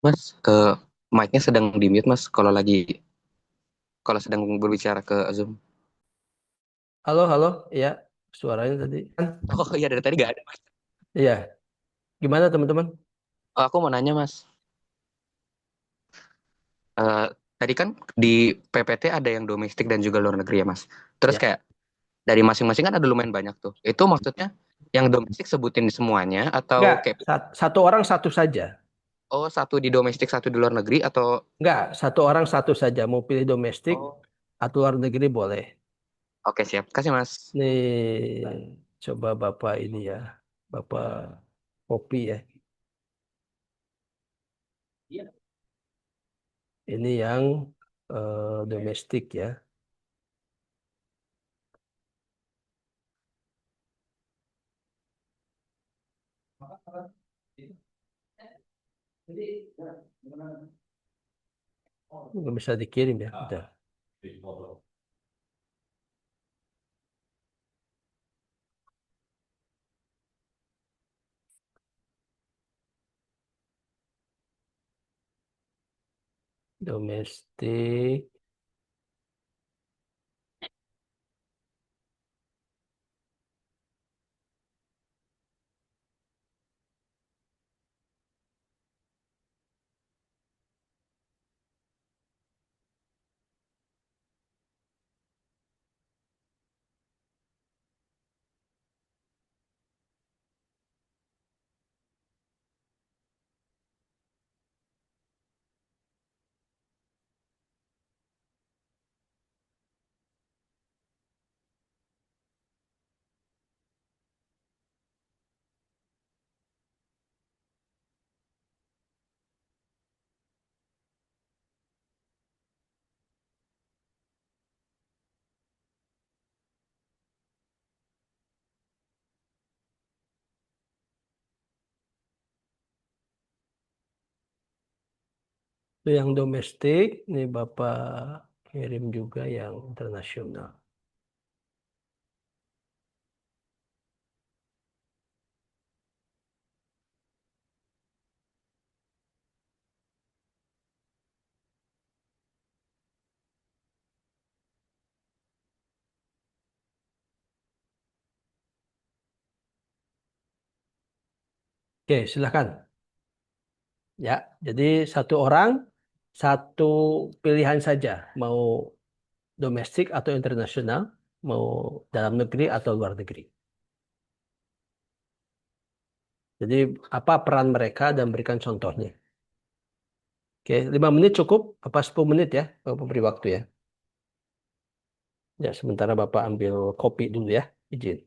Mas, mic-nya sedang di mute Mas kalau sedang berbicara ke Zoom. Halo, halo, ya, suaranya tadi. Oh iya dari tadi nggak ada. Iya, gimana teman-teman? Aku mau nanya Mas. Eh, Tadi kan di PPT ada yang domestik dan juga luar negeri ya Mas. Terus Ya, kayak dari masing-masing kan ada lumayan banyak tuh. Itu maksudnya yang domestik sebutin semuanya enggak, atau kayak satu orang satu saja. satu di domestik satu di luar negeri atau Enggak, satu orang satu saja. Mau pilih domestik oh atau luar negeri boleh. oke siap. Kasih Mas. Nih, coba Bapak ini ya, Bapak kopi ya. Ini yang domestik ya. Nggak bisa dikirim ya, udah. Domestik. Itu yang domestik, nih Bapak kirim juga yang internasional. Oke, silahkan. Ya, jadi satu orang, satu pilihan saja. Mau domestik atau internasional. mau dalam negeri atau luar negeri. Jadi apa peran mereka dan berikan contohnya. Oke, 5 menit cukup? Apa 10 menit ya? Bapak beri waktu ya. Ya, sementara Bapak ambil kopi dulu ya. Izin.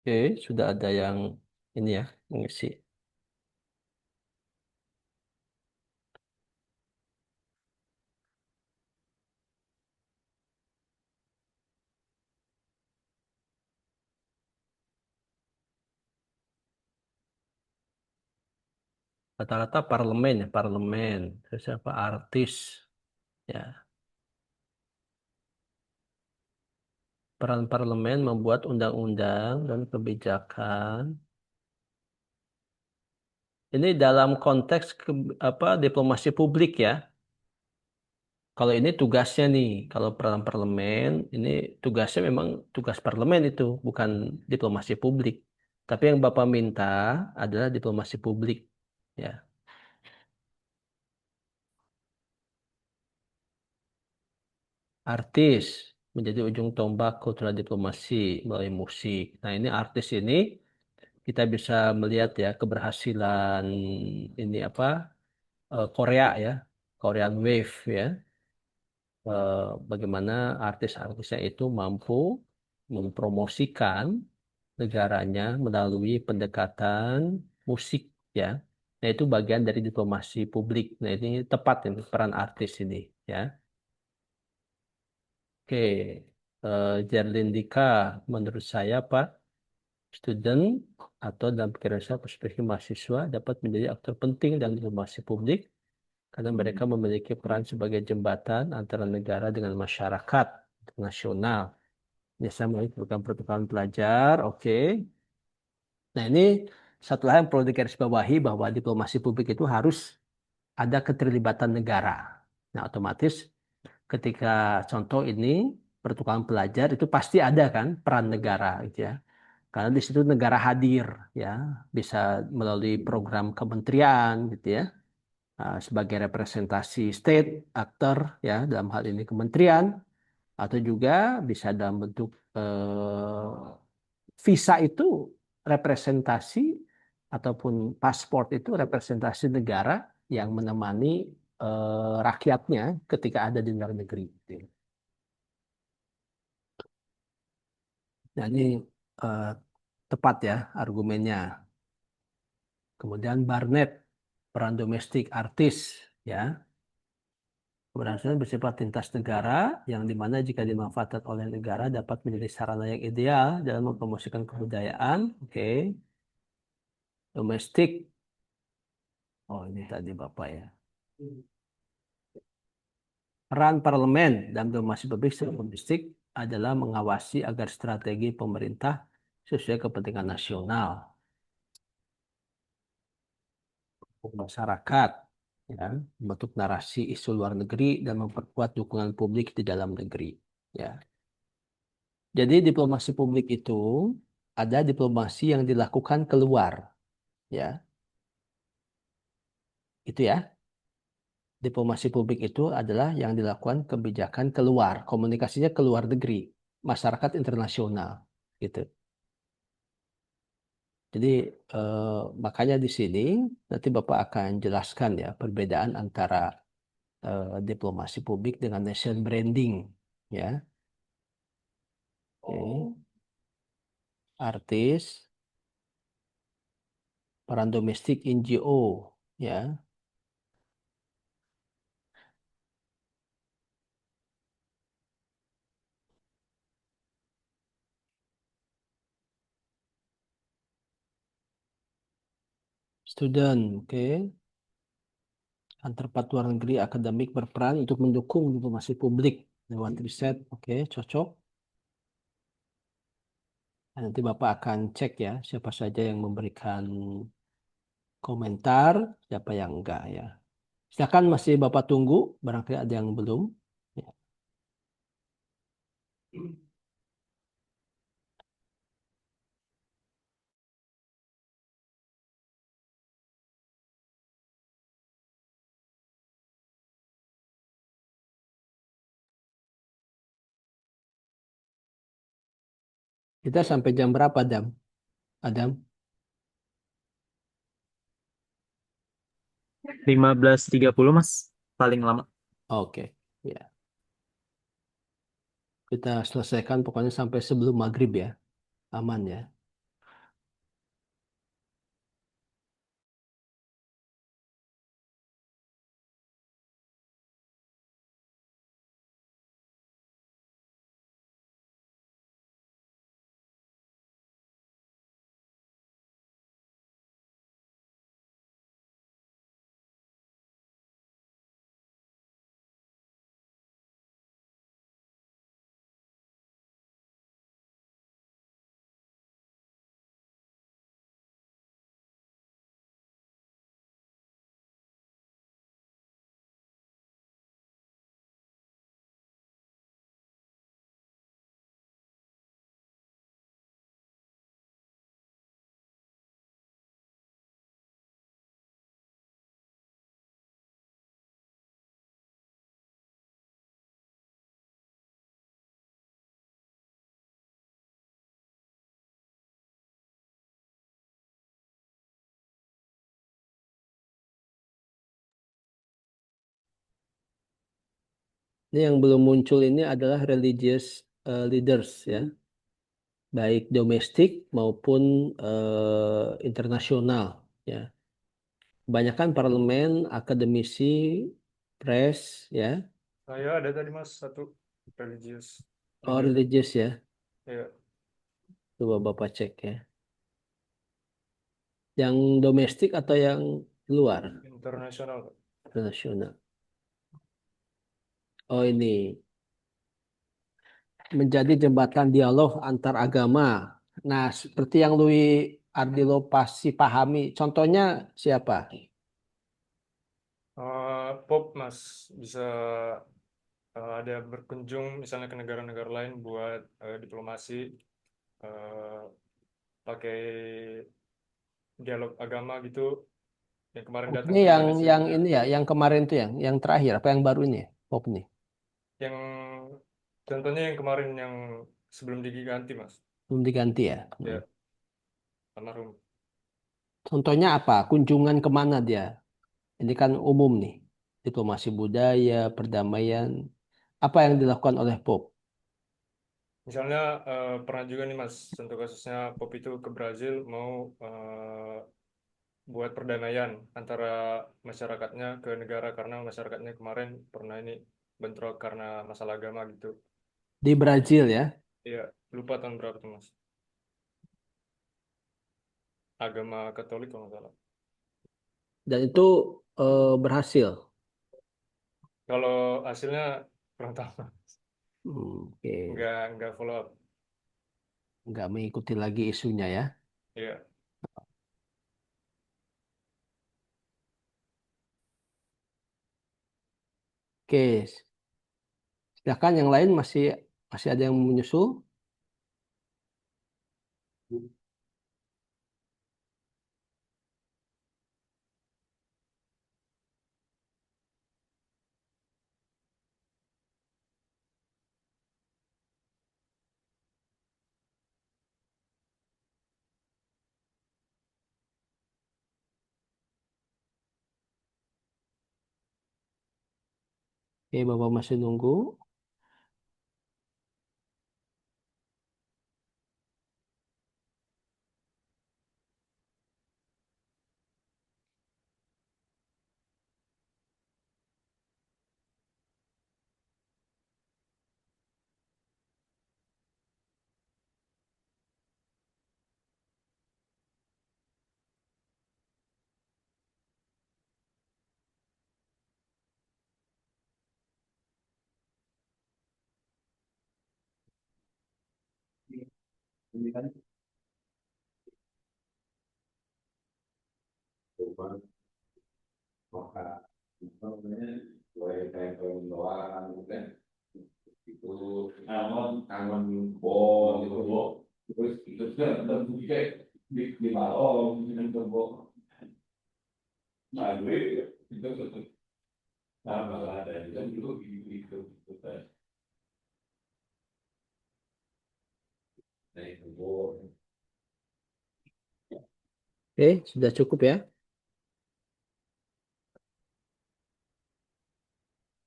Oke, sudah ada yang ini ya, mengisi. Rata-rata parlemen ya, parlemen. Terus apa artis ya. Peran parlemen membuat undang-undang dan kebijakan. Ini dalam konteks apa diplomasi publik ya. Kalau ini tugasnya nih, kalau peran parlemen, ini tugasnya memang tugas parlemen itu, bukan diplomasi publik. Tapi yang Bapak minta adalah diplomasi publik. Ya, artis menjadi ujung tombak kultural diplomasi melalui musik. Nah, ini artis ini kita bisa melihat ya keberhasilan ini apa Korea ya, Korean Wave ya. eh, Bagaimana artis-artisnya itu mampu mempromosikan negaranya melalui pendekatan musik ya. Nah, itu bagian dari diplomasi publik. Nah, ini tepat ini peran artis ini ya. Oke, Jerlindika, menurut saya Pak, student atau dalam pikiran saya perspektif mahasiswa dapat menjadi aktor penting dalam diplomasi publik karena mereka memiliki peran sebagai jembatan antara negara dengan masyarakat nasional. Biasa melalui program-program pelajar, oke. Nah, ini satu hal yang perlu digarisbawahi bahwa diplomasi publik itu harus ada keterlibatan negara. Nah, otomatis ketika contoh ini pertukaran pelajar itu pasti ada kan peran negara gitu ya. Karena di situ negara hadir ya, bisa melalui program kementerian gitu ya. Sebagai representasi state actor ya dalam hal ini kementerian atau juga bisa dalam bentuk visa itu representasi ataupun paspor itu representasi negara yang menemani rakyatnya ketika ada di luar negeri. Gitu. Nah, ini eh, tepat ya argumennya. Kemudian Barnett, peran domestik artis, ya. Keberhasilan bersifat lintas negara yang dimana jika dimanfaatkan oleh negara dapat menjadi sarana yang ideal dalam mempromosikan kebudayaan. Oke. Domestik. Oh, ini tadi Bapak ya. Peran parlemen dalam diplomasi publik secara domestik adalah mengawasi agar strategi pemerintah sesuai kepentingan nasional, masyarakat, ya, membentuk narasi isu luar negeri dan memperkuat dukungan publik di dalam negeri. Ya. Jadi diplomasi publik itu ada diplomasi yang dilakukan keluar, ya. Itu ya. Diplomasi publik itu adalah yang dilakukan kebijakan keluar, komunikasinya ke luar negeri, masyarakat internasional, gitu. Jadi makanya di sini nanti Bapak akan jelaskan ya perbedaan antara diplomasi publik dengan nation branding, ya. Oke. Artis, peran domestik NGO, ya. Student, oke. Antar luar negeri akademik berperan untuk mendukung diplomasi publik lewat riset, oke, cocok. Nah, nanti Bapak akan cek ya siapa saja yang memberikan komentar, siapa yang enggak ya. Silakan masih Bapak tunggu, barangkali ada yang belum. Ya. Kita sampai jam berapa, Adam? Adam? 15.30 Mas, paling lama. Oke, ya. Kita selesaikan pokoknya sampai sebelum maghrib ya. Aman ya. Ini yang belum muncul ini adalah religious leaders ya, baik domestik maupun internasional ya. Kebanyakan parlemen, akademisi, press ya. Saya ada tadi Mas satu religious Oh, leader. religious ya. Ya, Coba Bapak cek ya. Yang domestik atau yang luar? internasional, Pak. Internasional. Oh, ini menjadi jembatan dialog antar agama. Nah, seperti yang Louis Ardilo pasti pahami. Contohnya siapa? Pop Mas bisa ada berkunjung misalnya ke negara-negara lain buat diplomasi eh, pakai dialog agama gitu. Yang kemarin Oh, datang ini ke yang Indonesia yang juga. ini ya, yang kemarin tuh yang terakhir apa yang baru ini? Pop nih. Yang contohnya yang kemarin yang sebelum diganti Mas. Belum diganti ya. Ya, almarhum. Contohnya apa? Kunjungan kemana dia? Ini kan umum nih. Diplomasi budaya, perdamaian. Apa yang dilakukan oleh Pop? Misalnya pernah juga nih Mas, contoh kasusnya Pop itu ke Brazil mau buat perdamaian antara masyarakatnya ke negara karena masyarakatnya kemarin pernah ini bentrok karena masalah agama gitu. Di Brazil ya. Iya, lupa tahun berapa tuh Mas. Agama Katolik kalau nggak salah. Dan itu berhasil. Kalau hasilnya kurang tahu, Oke. nggak follow up. Nggak mengikuti lagi isunya ya. Iya, Oke. Silakan yang lain masih masih ada yang menyusul. Oke, Bapak masih nunggu. Oke, sudah cukup ya.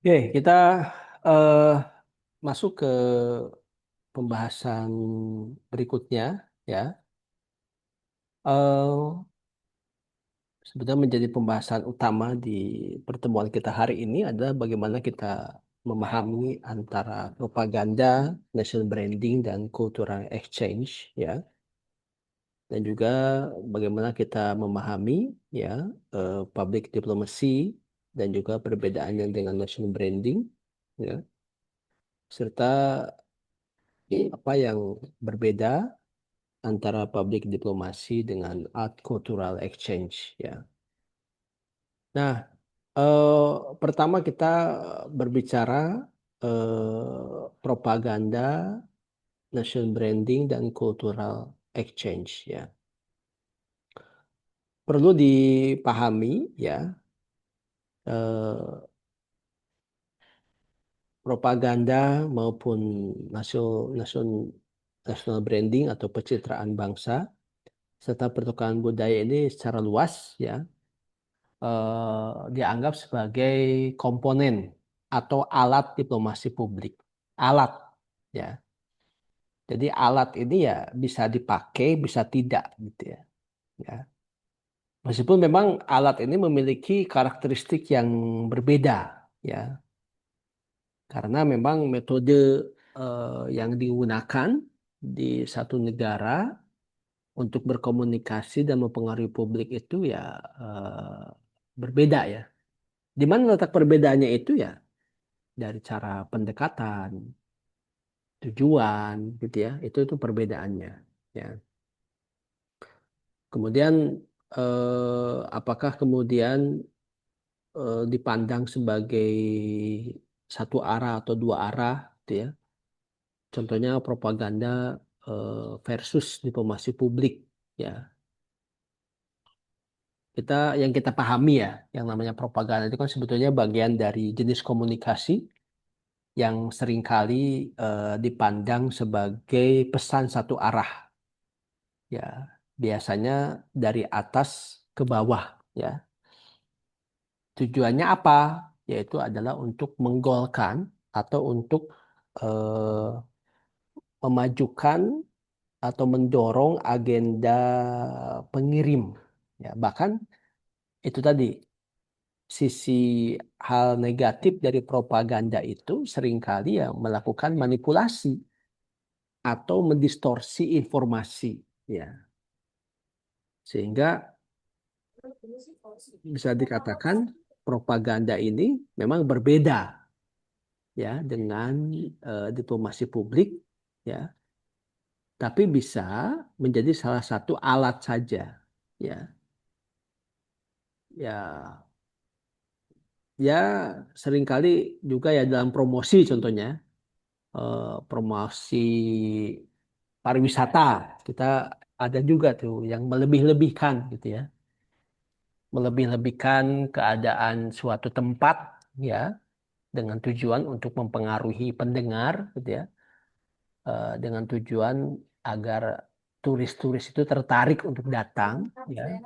Oke, kita eh, masuk ke pembahasan berikutnya ya. Eh, Sebenarnya menjadi pembahasan utama di pertemuan kita hari ini adalah bagaimana kita memahami antara propaganda, national branding, dan cultural exchange ya. Dan juga bagaimana kita memahami ya public diplomacy dan juga perbedaannya dengan national branding ya, serta apa yang berbeda antara public diplomasi dengan art cultural exchange ya. Nah, pertama kita berbicara propaganda, national branding dan cultural exchange ya. Perlu dipahami ya, eh, propaganda maupun national national national branding atau pencitraan bangsa serta pertukaran budaya ini secara luas ya dianggap sebagai komponen atau alat diplomasi publik. Alat, ya. Jadi alat ini ya bisa dipakai, bisa tidak, gitu ya. Ya. Meskipun memang alat ini memiliki karakteristik yang berbeda, ya. Karena memang metode yang digunakan di satu negara untuk berkomunikasi dan mempengaruhi publik itu ya berbeda ya. Di mana letak perbedaannya itu ya dari cara pendekatan, tujuan, gitu ya. Itu perbedaannya. Ya. Kemudian apakah kemudian dipandang sebagai satu arah atau dua arah, gitu ya? Contohnya propaganda versus diplomasi publik, ya. Yang kita pahami ya, yang namanya propaganda itu kan sebetulnya bagian dari jenis komunikasi yang seringkali dipandang sebagai pesan satu arah, ya. Biasanya dari atas ke bawah, ya. Tujuannya apa? Yaitu adalah untuk menggolkan atau untuk eh, memajukan atau mendorong agenda pengirim. Ya, bahkan itu tadi sisi hal negatif dari propaganda itu seringkali ya melakukan manipulasi atau mendistorsi informasi, ya. Sehingga bisa dikatakan propaganda ini memang berbeda ya dengan diplomasi publik, ya, tapi bisa menjadi salah satu alat saja, ya. Ya, ya seringkali juga ya dalam promosi contohnya promosi pariwisata kita ada juga tuh yang melebih-lebihkan gitu ya, melebih-lebihkan keadaan suatu tempat ya dengan tujuan untuk mempengaruhi pendengar gitu ya, dengan tujuan agar turis-turis itu tertarik untuk datang ya,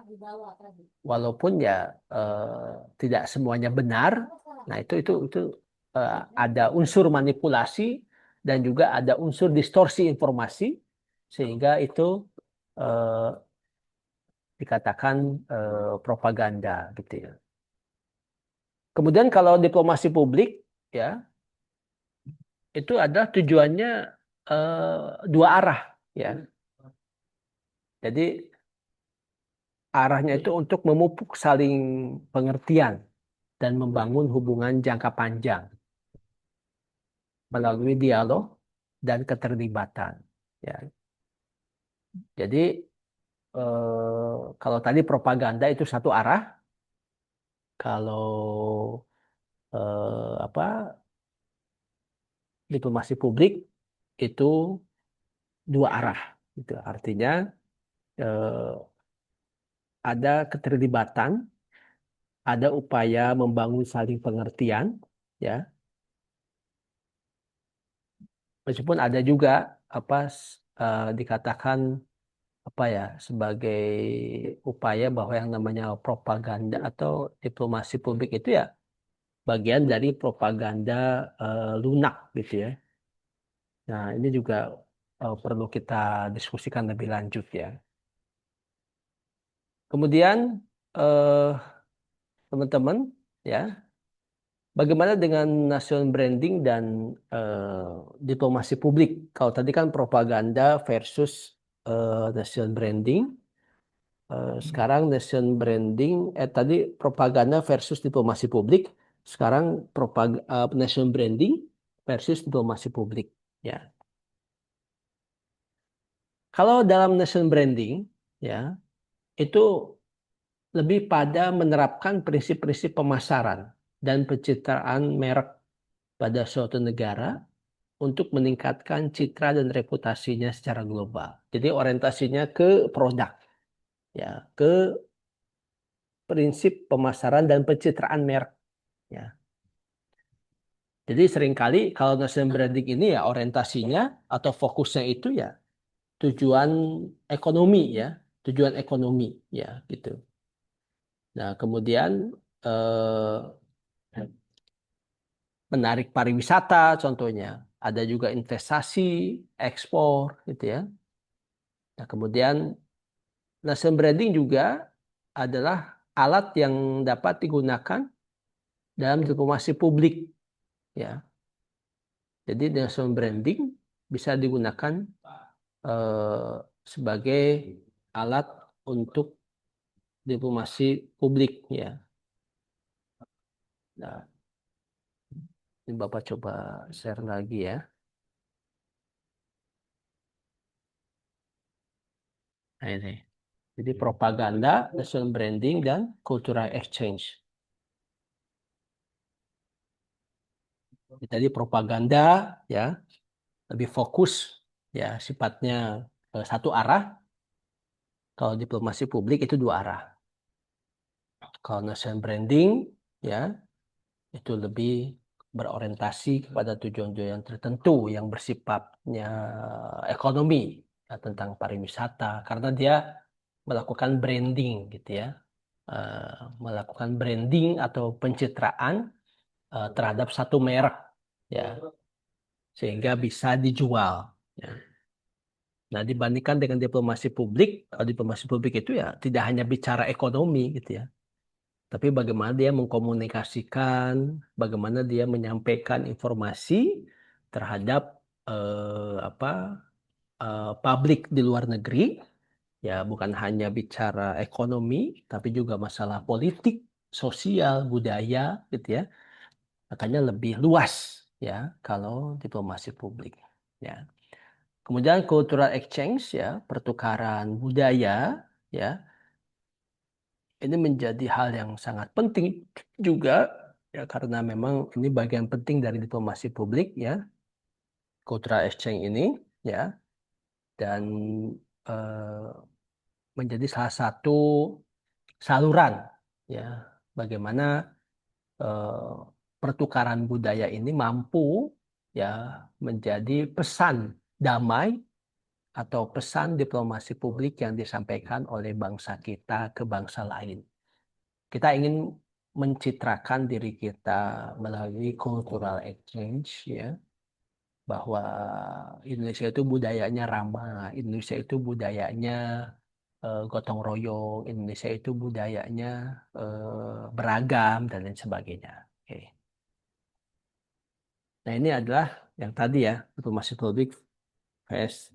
walaupun ya tidak semuanya benar. Nah, itu ada unsur manipulasi dan juga ada unsur distorsi informasi sehingga itu eh, dikatakan propaganda gitu ya. Kemudian kalau diplomasi publik ya itu ada tujuannya dua arah ya. Jadi arahnya itu untuk memupuk saling pengertian dan membangun hubungan jangka panjang melalui dialog dan keterlibatan. Ya. Jadi kalau tadi propaganda itu satu arah, kalau apa diplomasi publik itu dua arah. Itu artinya eh, ada keterlibatan, ada upaya membangun saling pengertian, ya. Meskipun ada juga apa dikatakan apa ya sebagai upaya bahwa yang namanya propaganda atau diplomasi publik itu ya bagian dari propaganda lunak gitu ya. Nah, ini juga perlu kita diskusikan lebih lanjut ya. Kemudian eh, teman-teman ya, bagaimana dengan national branding dan diplomasi publik? Kalau tadi kan propaganda versus national branding. Sekarang nation branding, tadi propaganda versus diplomasi publik. Sekarang nation branding versus diplomasi publik. Ya, kalau dalam nation branding, ya itu lebih pada menerapkan prinsip-prinsip pemasaran dan pencitraan merek pada suatu negara untuk meningkatkan citra dan reputasinya secara global. Jadi orientasinya ke produk, ya, ke prinsip pemasaran dan pencitraan merek. Ya. Jadi seringkali kalau national branding ini ya orientasinya atau fokusnya itu ya tujuan ekonomi ya, tujuan ekonomi ya gitu. Nah kemudian eh, menarik pariwisata contohnya. Ada juga investasi, ekspor, gitu ya. Nah, kemudian national branding juga adalah alat yang dapat digunakan dalam diplomasi publik, ya. Jadi national branding bisa digunakan sebagai alat untuk diplomasi publik, ya. Nah, ini Bapak coba share lagi ya. Nah, ini. Jadi propaganda, national branding, dan cultural exchange. Jadi propaganda ya lebih fokus ya sifatnya satu arah. Kalau diplomasi publik itu dua arah. Kalau national branding ya itu lebih berorientasi kepada tujuan-tujuan tertentu yang bersifatnya ekonomi ya, tentang pariwisata karena dia melakukan branding gitu ya. Melakukan branding atau pencitraan terhadap satu merek ya sehingga bisa dijual ya. Nah, dibandingkan dengan diplomasi publik, diplomasi publik itu ya tidak hanya bicara ekonomi gitu ya, tapi bagaimana dia mengkomunikasikan, bagaimana dia menyampaikan informasi terhadap publik di luar negeri, ya bukan hanya bicara ekonomi, tapi juga masalah politik, sosial, budaya, gitu ya. Makanya lebih luas ya kalau diplomasi publik. Ya. Kemudian cultural exchange ya, pertukaran budaya ya. Ini menjadi hal yang sangat penting juga ya karena memang ini bagian penting dari diplomasi publik ya. Cultural exchange ini ya dan eh, menjadi salah satu saluran ya bagaimana eh, pertukaran budaya ini mampu ya menjadi pesan damai atau pesan diplomasi publik yang disampaikan oleh bangsa kita ke bangsa lain. Kita ingin mencitrakan diri kita melalui cultural exchange ya bahwa Indonesia itu budayanya ramah, Indonesia itu budayanya gotong royong, Indonesia itu budayanya beragam dan lain sebagainya. Oke. Nah, ini adalah yang tadi ya, diplomasi publik versus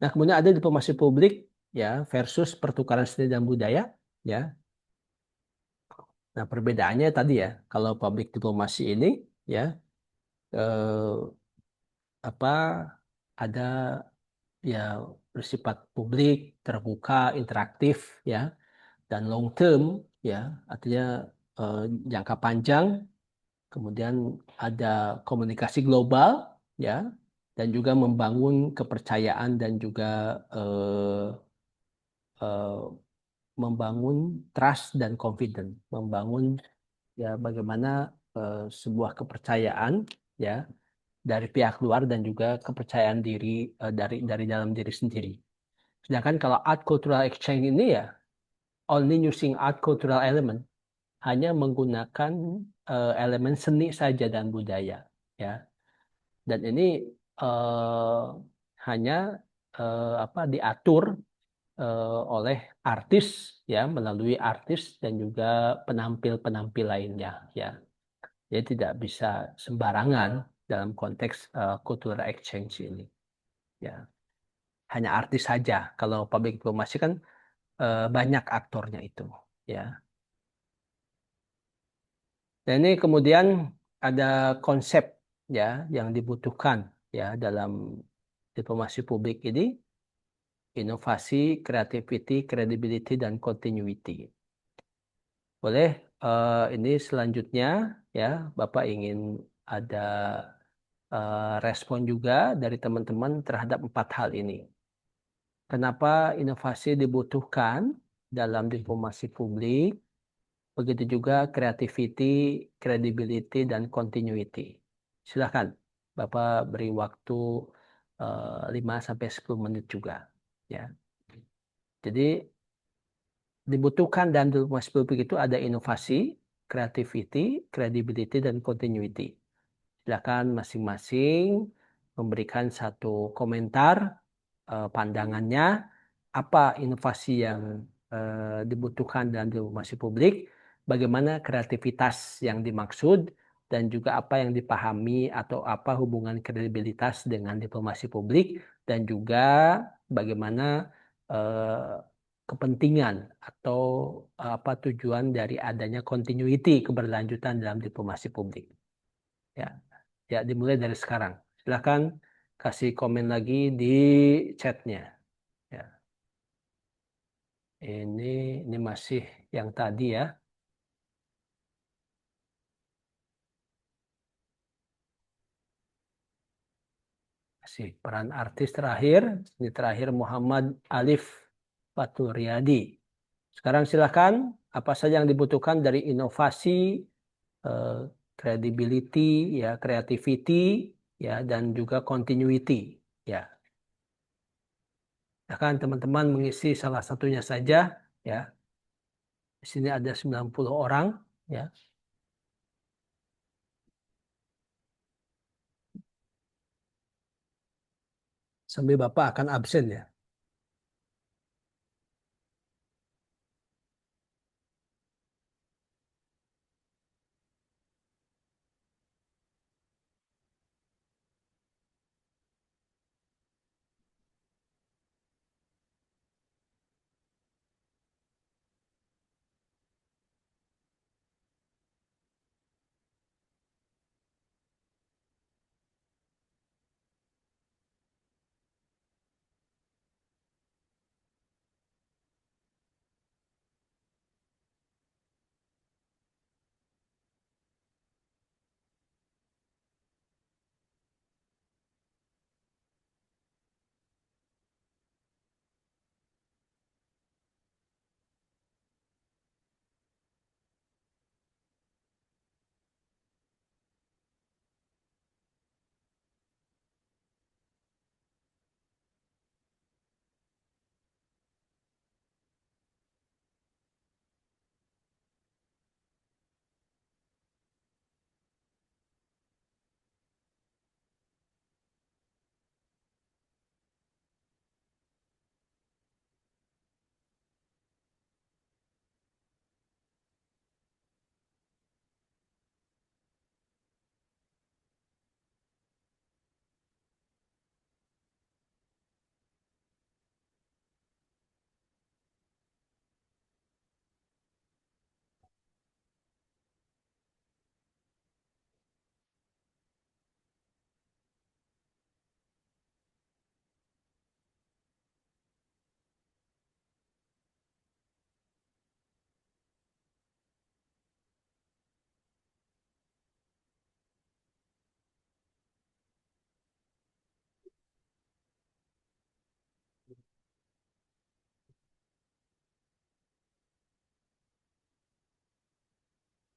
nah, kemudian ada diplomasi publik ya versus pertukaran seni dan budaya ya. Nah, perbedaannya tadi ya, kalau public diplomasi ini ya eh, apa ada ya bersifat publik, terbuka, interaktif ya dan long term ya, artinya eh, jangka panjang, kemudian ada komunikasi global ya dan juga membangun kepercayaan dan juga eh, eh, membangun trust dan confidence, membangun ya bagaimana sebuah kepercayaan ya dari pihak luar dan juga kepercayaan diri dari dalam diri sendiri. Sedangkan kalau art cultural exchange ini ya only using art cultural element, hanya menggunakan elemen seni saja dan budaya ya. Dan ini eh, hanya diatur oleh artis ya melalui artis dan juga penampil-penampil lainnya ya. Jadi tidak bisa sembarangan dalam konteks cultural exchange ini. Ya, hanya artis saja. Kalau public diplomasi kan banyak aktornya itu. Ya. Dan ini kemudian ada konsep ya yang dibutuhkan ya dalam diplomasi publik ini inovasi, creativity, credibility, dan continuity. Boleh ini selanjutnya ya Bapak ingin ada respon juga dari teman-teman terhadap empat hal ini. Kenapa inovasi dibutuhkan dalam diplomasi publik, begitu juga creativity, credibility, dan continuity. Silakan, Bapak beri waktu 5-10 menit juga. Ya. Jadi dibutuhkan dalam diplomasi publik itu ada inovasi, creativity, credibility, dan continuity. Silakan masing-masing memberikan satu komentar pandangannya, apa inovasi yang dibutuhkan dalam diplomasi publik, bagaimana kreativitas yang dimaksud, dan juga apa yang dipahami atau apa hubungan kredibilitas dengan diplomasi publik, dan juga bagaimana kepentingan atau apa tujuan dari adanya continuity, keberlanjutan dalam diplomasi publik. Ya, ya dimulai dari sekarang. Silakan kasih komen lagi di chatnya. Ya, ini masih yang tadi ya. Masih peran artis terakhir. Ini terakhir Muhammad Alif Fatul Riyadi. Sekarang silakan apa saja yang dibutuhkan dari inovasi, credibility, ya, creativity, ya, dan juga continuity, ya. Silakan teman-teman mengisi salah satunya saja, ya. Di sini ada 90 orang, ya. Sambil Bapak akan absen ya.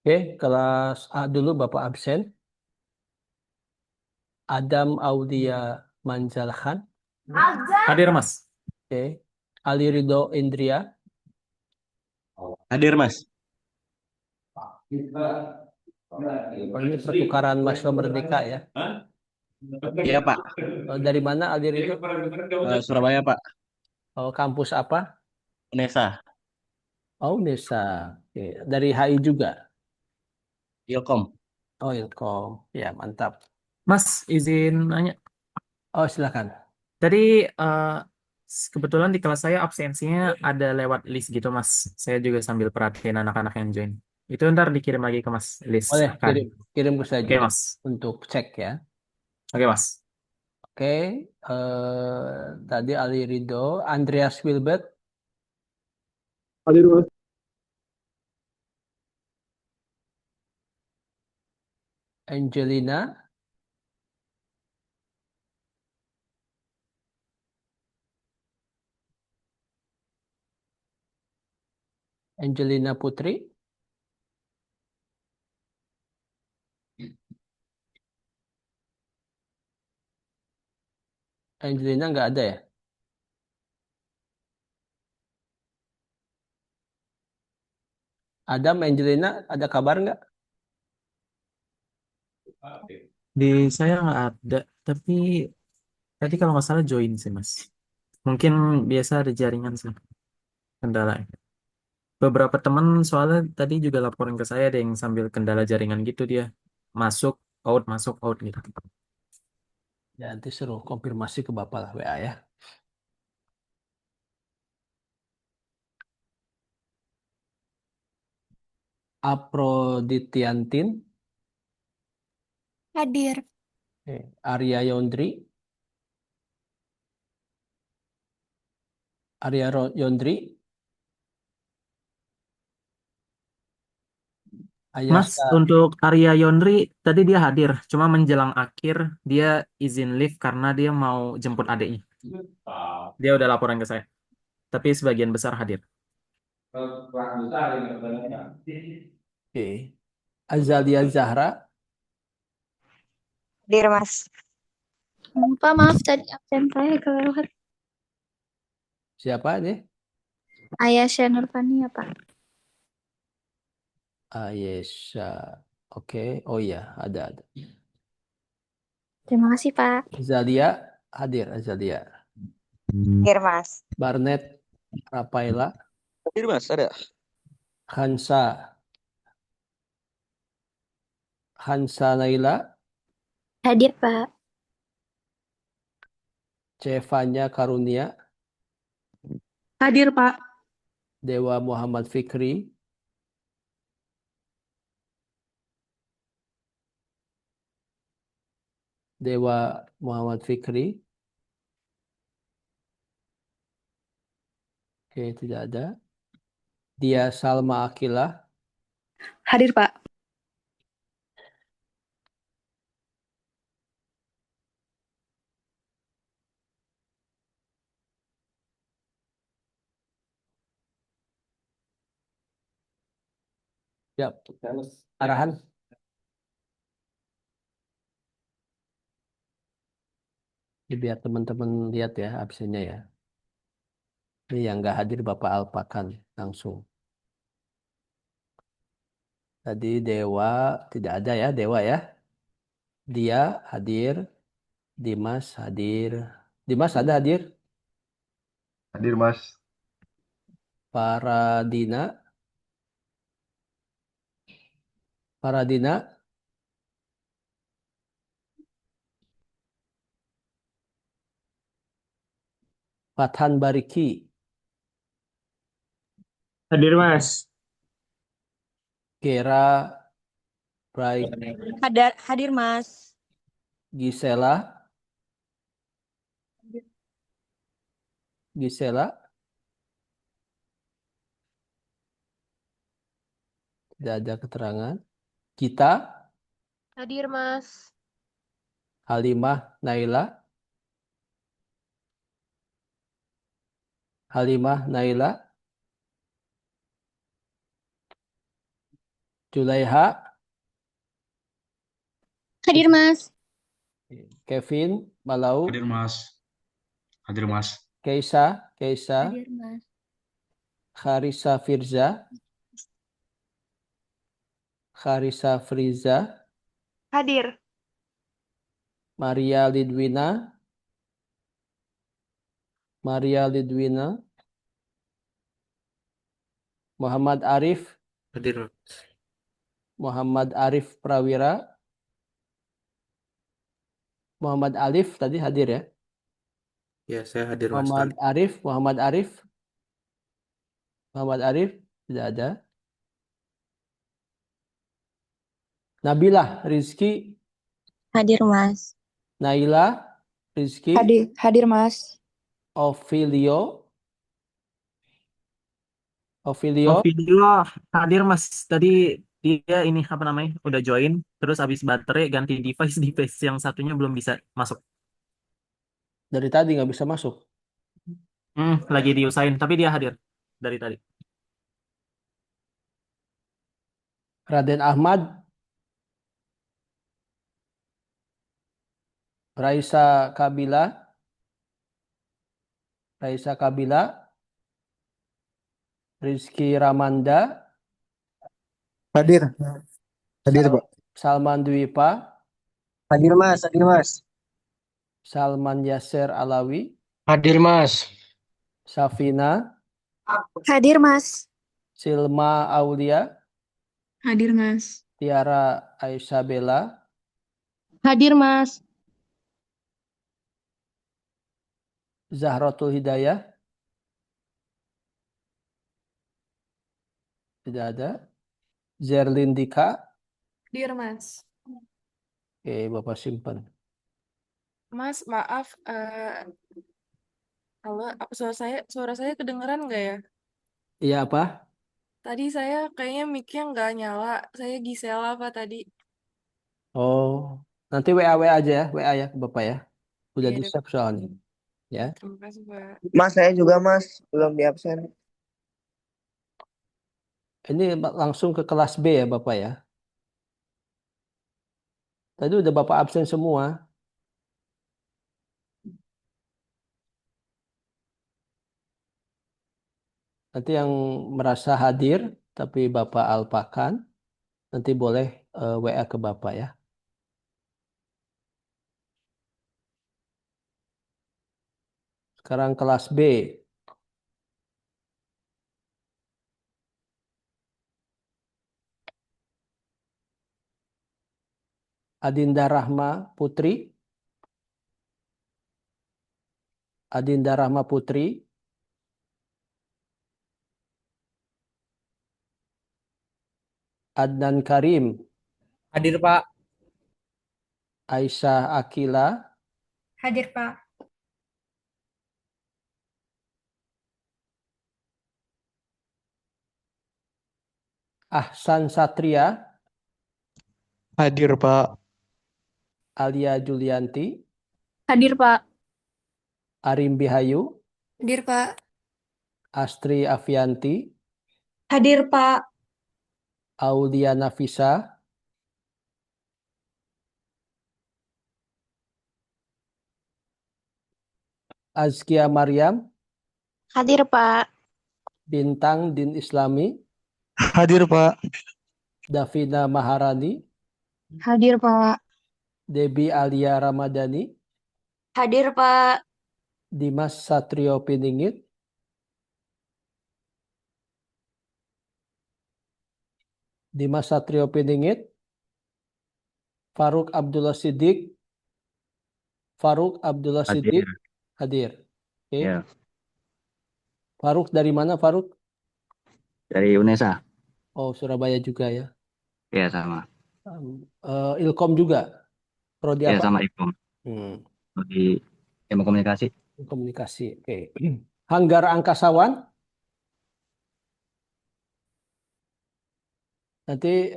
Oke, kelas A dulu Bapak absen. Adam Aulia Manjalhan. Hadir, Mas. Oke. Ali Ridho Indria. Hadir, Mas. Oh, ini pertukaran mahasiswa merdeka ya. Iya, Pak. Dari mana Ali Ridho? Surabaya, Pak. Oh, kampus apa? Unesa, Oh, Nesa. Oke. Dari HI juga. Ilkom. Oh, Ilkom. Ya, mantap. Mas, izin nanya. Oh, silakan. Tadi kebetulan di kelas saya absensinya ada lewat list gitu, Mas. Saya juga sambil perhatiin anak-anak yang join. Itu ntar dikirim lagi ke Mas list Boleh kan. kirim ke saya Oke, juga Mas. untuk cek ya. Oke, Mas. Oke. Tadi Ali Ridho, Andreas Wilbert, Hadir, Mas. Angelina, Angelina Putri, Angelina nggak ada ya? Adam, Angelina, ada kabar nggak? Di saya nggak ada, tapi tadi kalau nggak salah join sih Mas. Mungkin biasa ada jaringan sih kendala. Beberapa teman soalnya tadi juga laporan ke saya ada yang sambil kendala jaringan gitu dia masuk out gitu. Ya, nanti suruh konfirmasi ke Bapak lah WA ya. Aprodityantin, Hadir. Arya Yondri, Yondri, Mas, Ayasa, untuk Arya Yondri tadi dia hadir, cuma menjelang akhir dia izin live karena dia mau jemput adiknya. Dia udah laporan ke saya. Tapi sebagian besar hadir. Azalia Zahra, Hadir, Mas. Pak, maaf tadi absen saya kelewat. siapa nih? Ayasha Nurfani ya, Pak. Ayesha, oke. Oh iya, ada. Terima kasih, Pak. Zalia, hadir Azalia. Hadir, Mas. Barnet, Rafaela, Hadir Mas, ada. Hansa Naila, Hadir, Pak. Cevanya Karunia, Hadir, Pak. Dewa Muhammad Fikri, Oke, tidak ada. Dia Salma Akilah, Hadir, Pak. ya, arahan. Jadi biar teman-teman lihat ya absennya ya. Ini yang nggak hadir Bapak Alpakan langsung. Tadi Dewa tidak ada ya, Dewa ya. Dia hadir, Dimas hadir. Dimas ada hadir? Hadir, Mas. Paradina, Fathan Bariki, Hadir, Mas. Kera, Bright, Hadir, Mas. Gisela, tidak ada keterangan. Kita, Hadir, Mas. Halimah Naila, Julaiha, Hadir, Mas. Kevin, Malau, Hadir, Mas. Hadir, Mas. Keisa, Hadir, Mas. Kharisa Friza, Hadir. Maria Lidwina, Muhammad Arif Prawira, Muhammad Alif tadi hadir ya. Ya, saya hadir, Mas. Muhammad Arif tidak ada. Nabilah Rizky, Hadir, Mas. Naila Rizky, Hadir, Mas. Ovilio, Video hadir, Mas. Tadi dia ini apa namanya? Udah join, terus habis baterai ganti device yang satunya belum bisa masuk. dari tadi nggak bisa masuk. Lagi diusahain, tapi dia hadir dari tadi. Raden Ahmad, Raisa Kabila, Rizky Ramanda, Hadir. Hadir, Sal- Pak. Salman Dwipa, Hadir Mas, hadir Mas. Salman Yasser Alawi, Hadir Mas. Safina, Hadir, Mas. Silma Aulia, Hadir, Mas. Tiara Aisyah Bella, Hadir, Mas. Zahratul Hidayah, tidak ada. Zerlin Dika, Hadir, Mas. oke, Bapak simpan. Mas, maaf, halo, apa suara saya kedengeran nggak ya? Iya apa? Tadi saya kayaknya mic-nya nggak nyala. Saya Gisela apa tadi? Oh, nanti WA aja ya, WA ya ke Bapak ya. Udah Iya, di save soalnya. Ya. terima kasih, Pak. Mas, saya juga Mas, belum di absen. Ini langsung ke kelas B ya Bapak ya. Tadi udah Bapak absen semua. Nanti yang merasa hadir tapi Bapak alpakan, nanti boleh WA ke Bapak ya. Sekarang kelas B. Adinda Rahma Putri. Adinda Rahma Putri. Adnan Karim. Hadir Pak. Aisyah Akila. Hadir, Pak. Ahsan Satria. Hadir, Pak. Alia Julianti. Hadir, Pak. Arim Bihayu. Hadir, Pak. Astri Afianti. Hadir, Pak. Aulia Nafisa. Azkia Maryam. Hadir, Pak. Bintang Din Islami. Hadir, Pak. Davina Maharani. Hadir, Pak. Debbie Alia Ramadhani. Hadir, Pak. Dimas Satrio Piningit. Dimas Satrio Piningit. Faruk Abdullah Siddiq. Faruk Abdullah Siddiq. Hadir. Oke. Ya, Faruk dari mana Faruk? dari UNESA. Oh, Surabaya juga ya. Ya, sama. Ilkom juga. Prodi Ya, apa? sama Ikom. Di ilmu komunikasi. Komunikasi. Oke. Hanggar Angkasawan. Nanti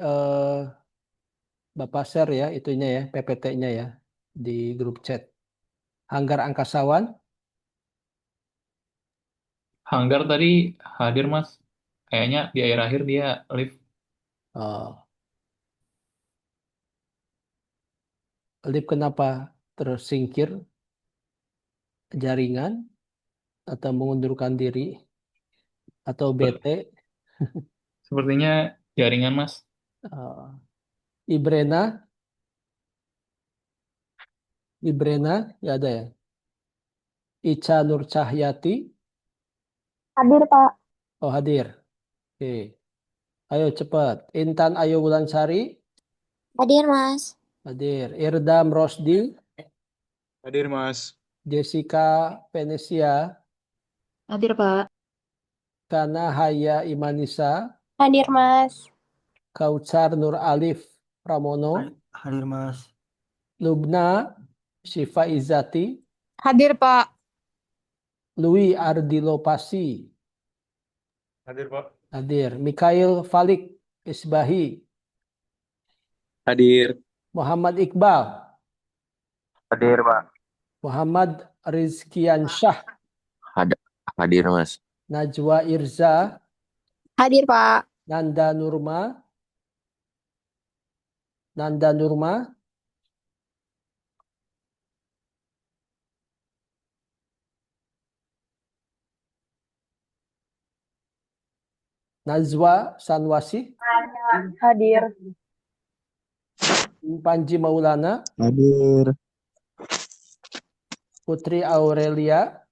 Bapak share ya itunya ya, PPT-nya ya di grup chat. Hanggar Angkasawan. Hanggar tadi hadir, Mas. Kayaknya di akhir-akhir dia live. Live kenapa tersingkir jaringan atau mengundurkan diri atau BT? Sepertinya jaringan, Mas. Ibrena. Ibrena ya ada ya. Ica Nur Cahyati. Hadir, Pak. Oh hadir. Oke. Ayo cepat. Intan Ayu Wulansari. Hadir, Mas. Hadir. Irdam Rosdi. Hadir Mas. Jessica Venesia. Hadir, Pak. Kana Haya Imanisa. Hadir, Mas. Kautsar Nur Alif Pramono. Hadir Mas. Lubna Syifa Izati. Hadir, Pak. Louis Ardilo Pasi. Hadir, Pak. Hadir. Mikhail Falik Isbahi. Hadir. Muhammad Iqbal. Hadir Pak. Muhammad Rizkiansyah. Hadir Mas. Najwa Irza. Hadir, Pak. Nanda Nurma. Nanda Nurma. Nazwa Sanwasi, Hadir. Panji Maulana, Hadir. Putri Aurelia,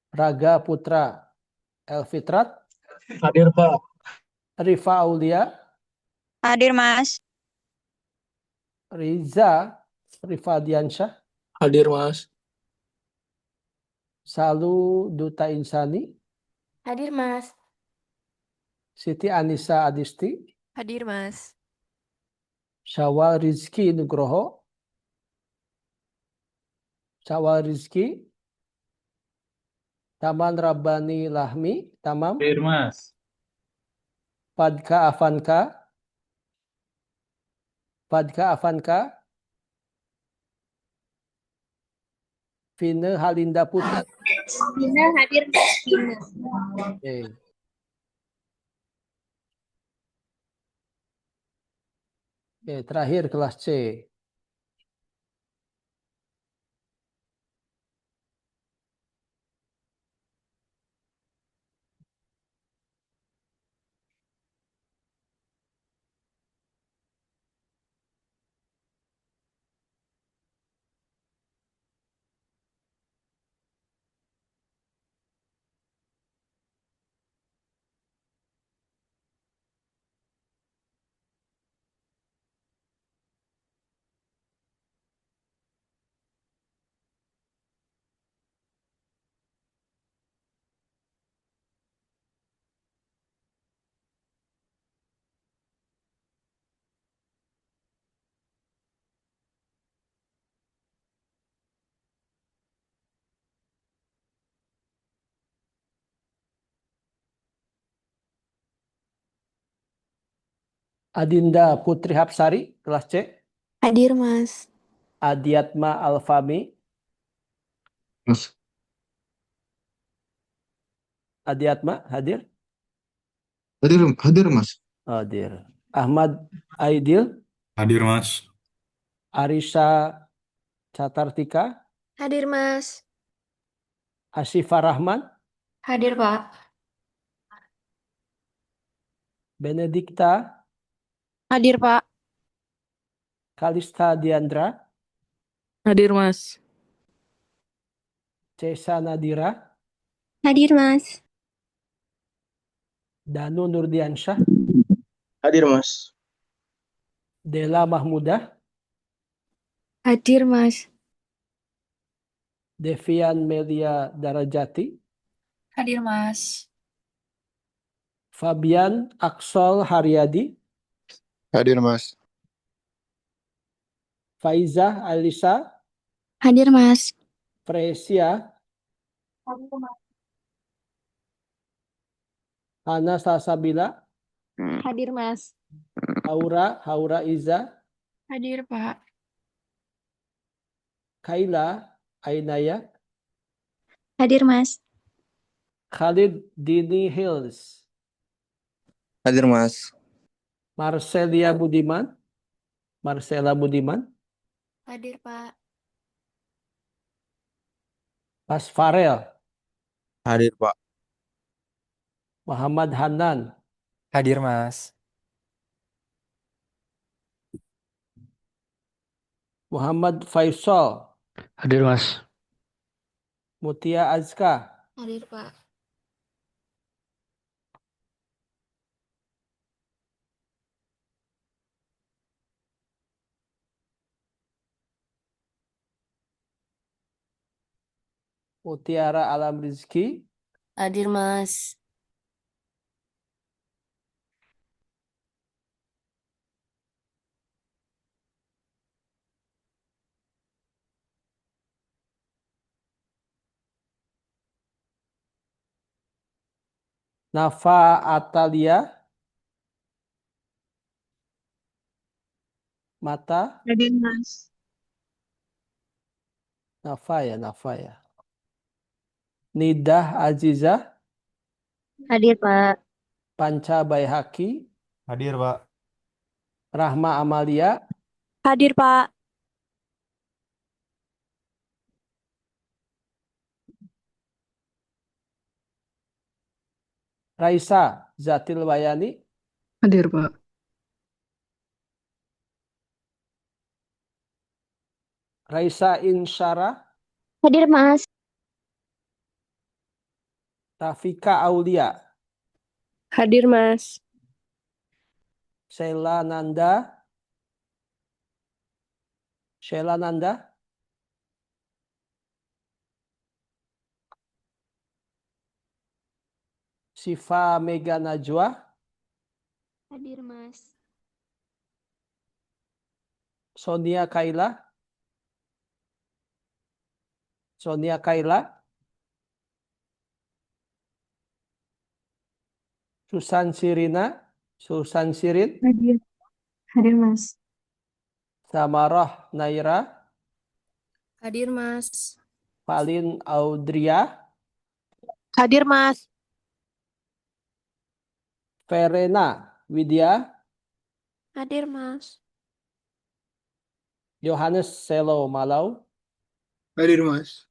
Raga Putra Elfitrat, Hadir, Pak. Rifa Aulia, Hadir, Mas. Riza Rifadiansyah, Hadir, Mas. Salu Duta Insani, Hadir, Mas. Siti Anissa Adisti, Hadir, Mas. Syawal Rizki Nugroho, Taman Rabbani Lahmi, Tamam, Hadir, Mas. Fadka Avanka, Vina Halinda Putri. Vina hadir, Mas. Vina. Oke. Oke, terakhir kelas C. Adinda Putri Hapsari, kelas C. Hadir, Mas. Adiatma Alfami, Mas. Adiatma, hadir? Hadir, Mas. Hadir. Ahmad Aidil, Hadir, Mas. Arisa Catartika, Hadir, Mas. Asifah Rahman, Hadir, Pak. Benedikta, Hadir, Pak. Kalista Diandra, Hadir, Mas. Cesa Nadira, Hadir, Mas. Danu Nurdiansyah, Hadir, Mas. Dela Mahmudah, Hadir, Mas. Devian Melia Darajati, Hadir, Mas. Fabian Aksol Haryadi, Hadir, Mas. Faizah Alisa, Hadir, Mas. Fresia, Hana Salsabila, Hadir, Mas. Haura Iza, Hadir, Pak. Kaila Ainaya, Hadir, Mas. Khalid Dini Hills, Hadir, Mas. Marcella Budiman, Hadir, Pak. Mas Farel, Hadir, Pak. Muhammad Hanan, Hadir, Mas. Muhammad Faisal, Hadir, Mas. Mutia Azka, Hadir, Pak. Mutiara Alam Rizki, Hadir, Mas. Nafa Atalia, Mata, Hadir, Mas. Nafa ya. Nidah Azizah, Hadir, Pak. Panca Baihaki, Hadir, Pak. Rahma Amalia, Hadir, Pak. Raisa Zatil Wayani, Hadir, Pak. Raisa Insyara, Hadir, Mas. Rafika Aulia, Hadir, Mas. Sheila Nanda, Siva Mega Najwa, Hadir, Mas. Sonia Kaila, Susan Sirin, Hadir. Hadir, Mas. Samarah Naira, Hadir, Mas. Valin Audria, Hadir, Mas. Verena Widya, Hadir, Mas. Yohanes Selo Malau, Hadir, Mas.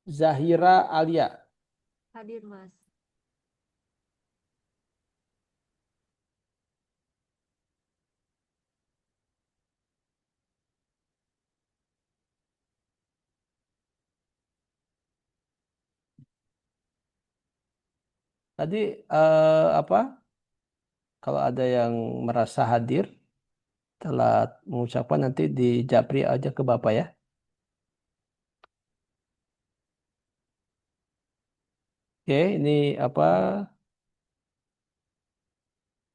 Zahira Alia. Hadir, Mas. Tadi apa? Kalau ada yang merasa hadir telah mengucapkan nanti di japri aja ke Bapak ya. Oke, ini apa?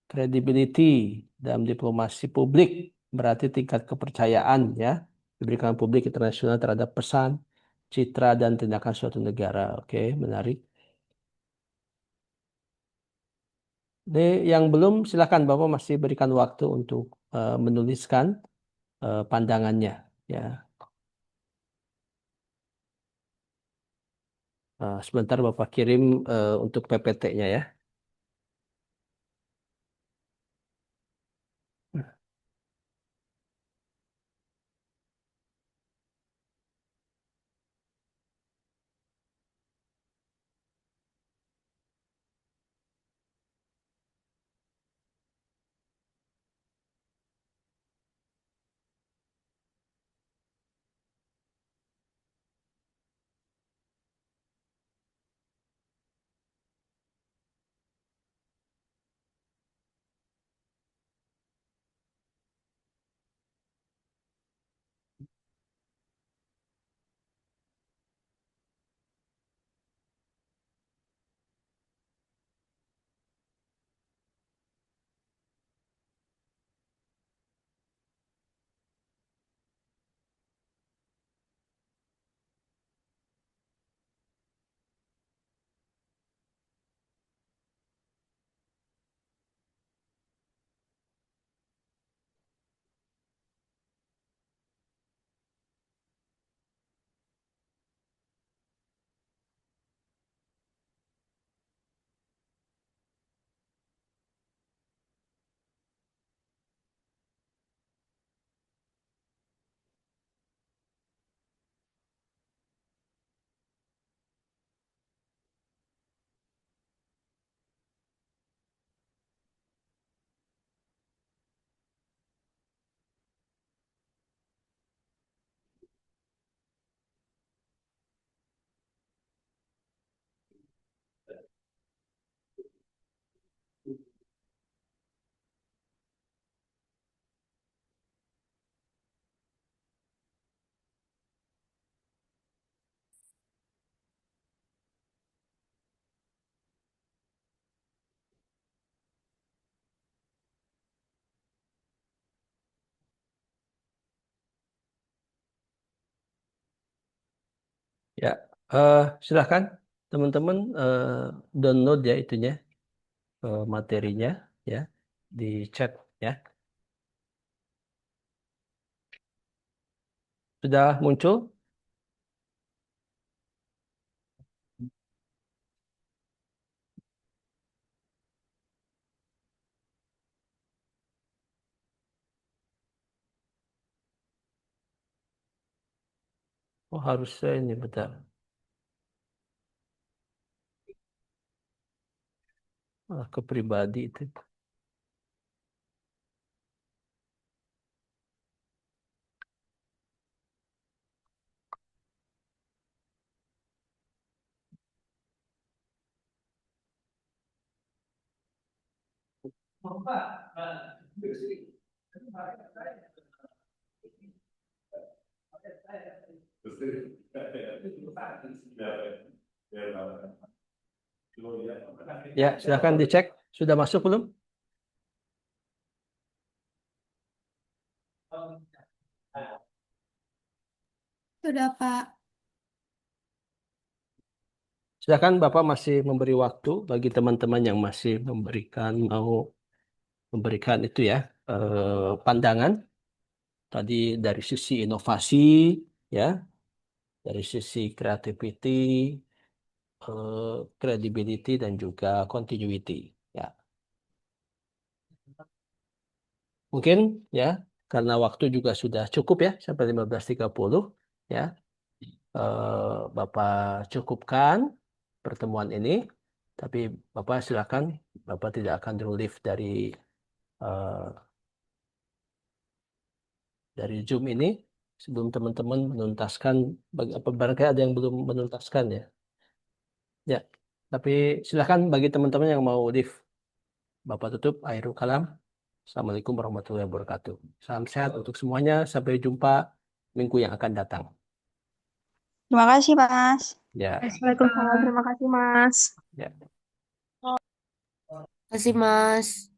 Credibility dalam diplomasi publik berarti tingkat kepercayaan ya diberikan publik internasional terhadap pesan, citra dan tindakan suatu negara. Oke, menarik. Ini yang belum silakan Bapak masih berikan waktu untuk menuliskan pandangannya ya. Sebentar Bapak kirim untuk PPT-nya ya. Ya, silahkan teman-teman download ya itunya materinya ya di chat ya. Sudah muncul? Oh harusnya ini bentar. ke pribadi itu. Ya, silakan dicek. Sudah masuk belum? Sudah, Pak. Silakan Bapak masih memberi waktu bagi teman-teman yang masih mau memberikan itu ya, pandangan tadi dari sisi inovasi ya, dari sisi creativity, credibility dan juga continuity ya. Mungkin ya, karena waktu juga sudah cukup ya sampai 15.30 ya. Bapak cukupkan pertemuan ini, tapi Bapak silakan, Bapak tidak akan relief eh, dari Zoom ini sebelum teman-teman menuntaskan, barangkali ada yang belum menuntaskan ya. Ya, tapi silakan bagi teman-teman yang mau leave, Bapak tutup. Akhirul kalam. Assalamualaikum warahmatullahi wabarakatuh. Salam sehat untuk semuanya. Sampai jumpa minggu yang akan datang. Terima kasih, Mas. Ya, Waalaikumsalam. Terima kasih, Mas. ya. Terima kasih, Mas.